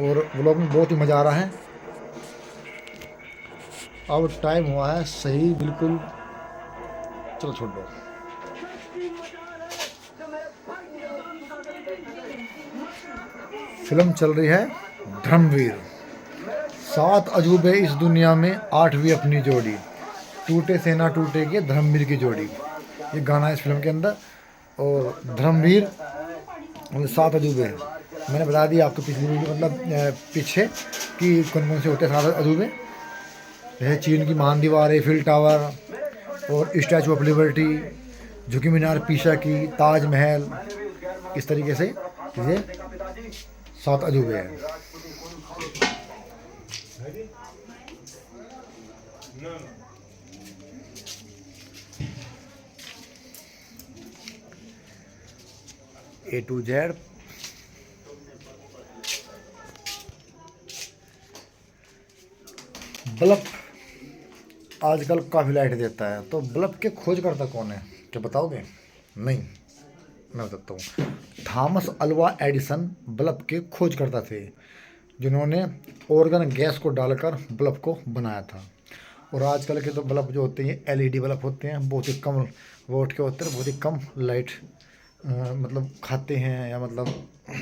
A: और व्लॉग में बहुत ही मज़ा आ रहा है। अब टाइम हुआ है सही बिल्कुल चलो छोड़ दो। फिल्म चल रही है धर्मवीर। 7 अजूबे इस दुनिया में, 8वीं अपनी जोड़ी, टूटे से ना टूटेगी धर्मवीर की जोड़ी, ये गाना है इस फिल्म के अंदर। और धर्मवीर 7 अजूबे मैंने बता दिया आपको पिछली वीडियो, मतलब पीछे, कि कौन कौन से होते हैं 7 अजूबे। जैसे चीन की महान दीवार, एफिल टावर और स्टैचू ऑफ लिबर्टी, झुकी मीनार पीसा की, ताजमहल, इस तरीके से ये 7 अजूबे हैं। A to Z। बल्ब आजकल काफ़ी लाइट देता है, तो बल्ब के खोजकर्ता कौन है, क्या बताओगे? नहीं, मैं बताता हूँ। थॉमस अल्वा एडिसन बल्ब के खोजकर्ता थे, जिन्होंने ऑर्गन गैस को डालकर बल्ब को बनाया था। और आजकल के तो बल्ब जो होते हैं LED बल्ब होते हैं, बहुत ही कम वोट के होते हैं, बहुत ही कम लाइट मतलब खाते हैं या मतलब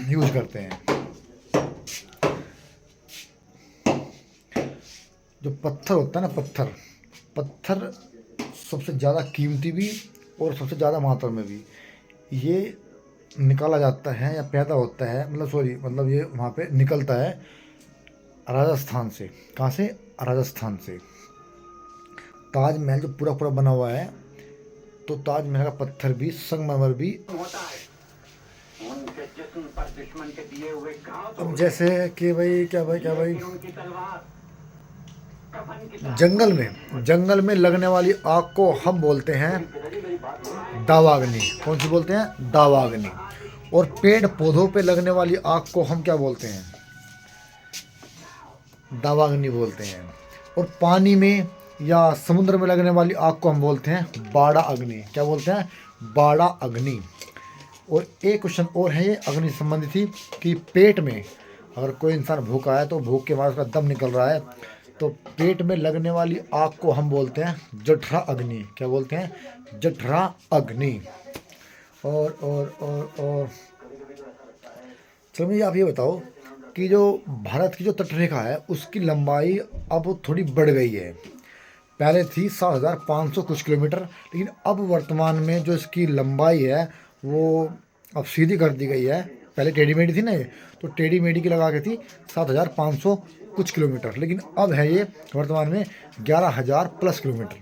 A: यूज करते हैं। जो पत्थर होता है ना, पत्थर सबसे ज़्यादा कीमती भी और सबसे ज़्यादा मात्रा में भी ये निकाला जाता है या पैदा होता है, मतलब ये वहाँ पे निकलता है राजस्थान से। कहाँ से? राजस्थान से। ताजमहल जो पूरा बना हुआ है, तो ताजमहल का पत्थर भी, संगमरमर भी, अब जैसे कि भाई जंगल में लगने वाली आग को हम बोलते हैं दावाग्नि। कौन सी बोलते हैं? दावाग्नि। और पेड़ पौधों पे लगने वाली आग को हम क्या बोलते हैं? दावाग्नि बोलते हैं। और पानी में या समुद्र में लगने वाली आग को हम बोलते हैं बाड़ा अग्नि। क्या बोलते हैं? बाड़ा अग्नि। और एक क्वेश्चन और है, ये अग्नि संबंधी थी, कि पेट में अगर कोई इंसान भूखा है तो भूख के बाद उसका दम निकल रहा है, तो पेट में लगने वाली आग को हम बोलते हैं जठरा अग्नि। क्या बोलते हैं? जठरा अग्नि। और चलो मुझे आप ये बताओ कि जो भारत की जो तटरेखा है उसकी लंबाई अब थोड़ी बढ़ गई है। पहले थी 7,500 कुछ किलोमीटर, लेकिन अब वर्तमान में जो इसकी लंबाई है वो अब सीधी कर दी गई है। पहले टेढ़ी मेढ़ी थी ना ये, तो टेढ़ी मेढ़ी की लगा के थी 7,500 कुछ किलोमीटर, लेकिन अब है ये वर्तमान में 11,000 प्लस किलोमीटर।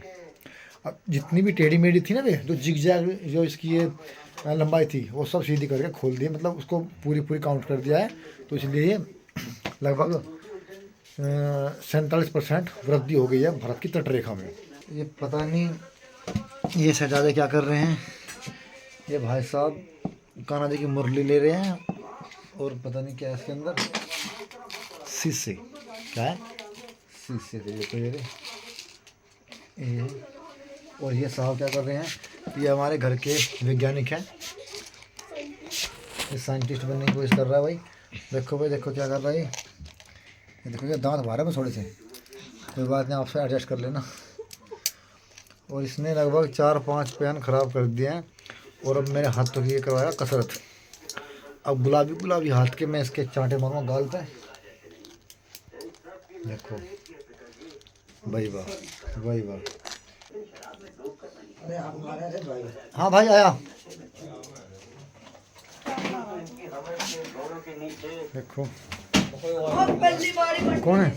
A: अब जितनी भी टेढ़ी मेढ़ी थी ना वे, जो जिगजैग जो इसकी ये लंबाई थी, वो सब सीधी करके खोल दी, मतलब उसको पूरी काउंट कर दिया है। तो इसलिए ये लगभग 47% वृद्धि हो गई है भारत की तटरेखा में। ये पता नहीं ये शहजादे क्या कर रहे हैं। ये भाई साहब कान्हा जी की मुरली ले रहे हैं, और पता नहीं क्या है इसके अंदर, शीशे, क्या है? शीशे से ये। और ये साहब क्या कर रहे हैं? ये हमारे घर के वैज्ञानिक हैं, ये साइंटिस्ट बनने की कोशिश कर रहा है भाई। देखो भाई, देखो क्या कर रहा है ये देखो, ये दांत बाहर है में थोड़े से, कोई बात नहीं, आपसे एडजस्ट कर लेना। और इसने लगभग 4-5 पेन ख़राब कर दिए हैं, और अब मेरे हाथों की ये करवाया कसरत। अब गुलाबी हाथ के मैं इसके चांटे मारूंगा गाल पे। देखो भाई वाह। हाँ भाई आया। देखो कौन है?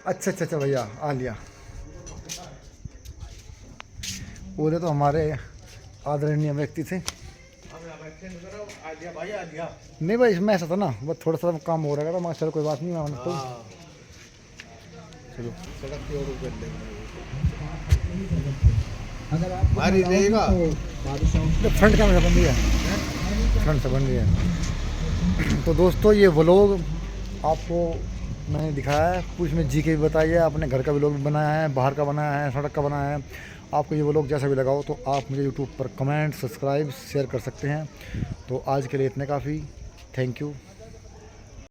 A: अच्छा भैया आ लिया। पूरे तो हमारे आदरणीय व्यक्ति थे। नहीं भाई, इसमें ऐसा था ना, बस थोड़ा सा काम हो रहा था, मगर चलो कोई बात नहीं, मैं तो चलो फ्रंट कैमरा बन रही है, फ्रंट से बन रही है। तो दोस्तों ये व्लॉग आपको मैंने दिखाया है, कुछ में जी के भी बताइए, अपने घर का व्लॉग भी बनाया है, बाहर का बनाया है, सड़क का बनाया है। आपको ये व्लॉग जैसा भी लगा हो तो आप मुझे यूट्यूब पर कमेंट, सब्सक्राइब, शेयर कर सकते हैं। तो आज के लिए इतने काफ़ी। Thank you.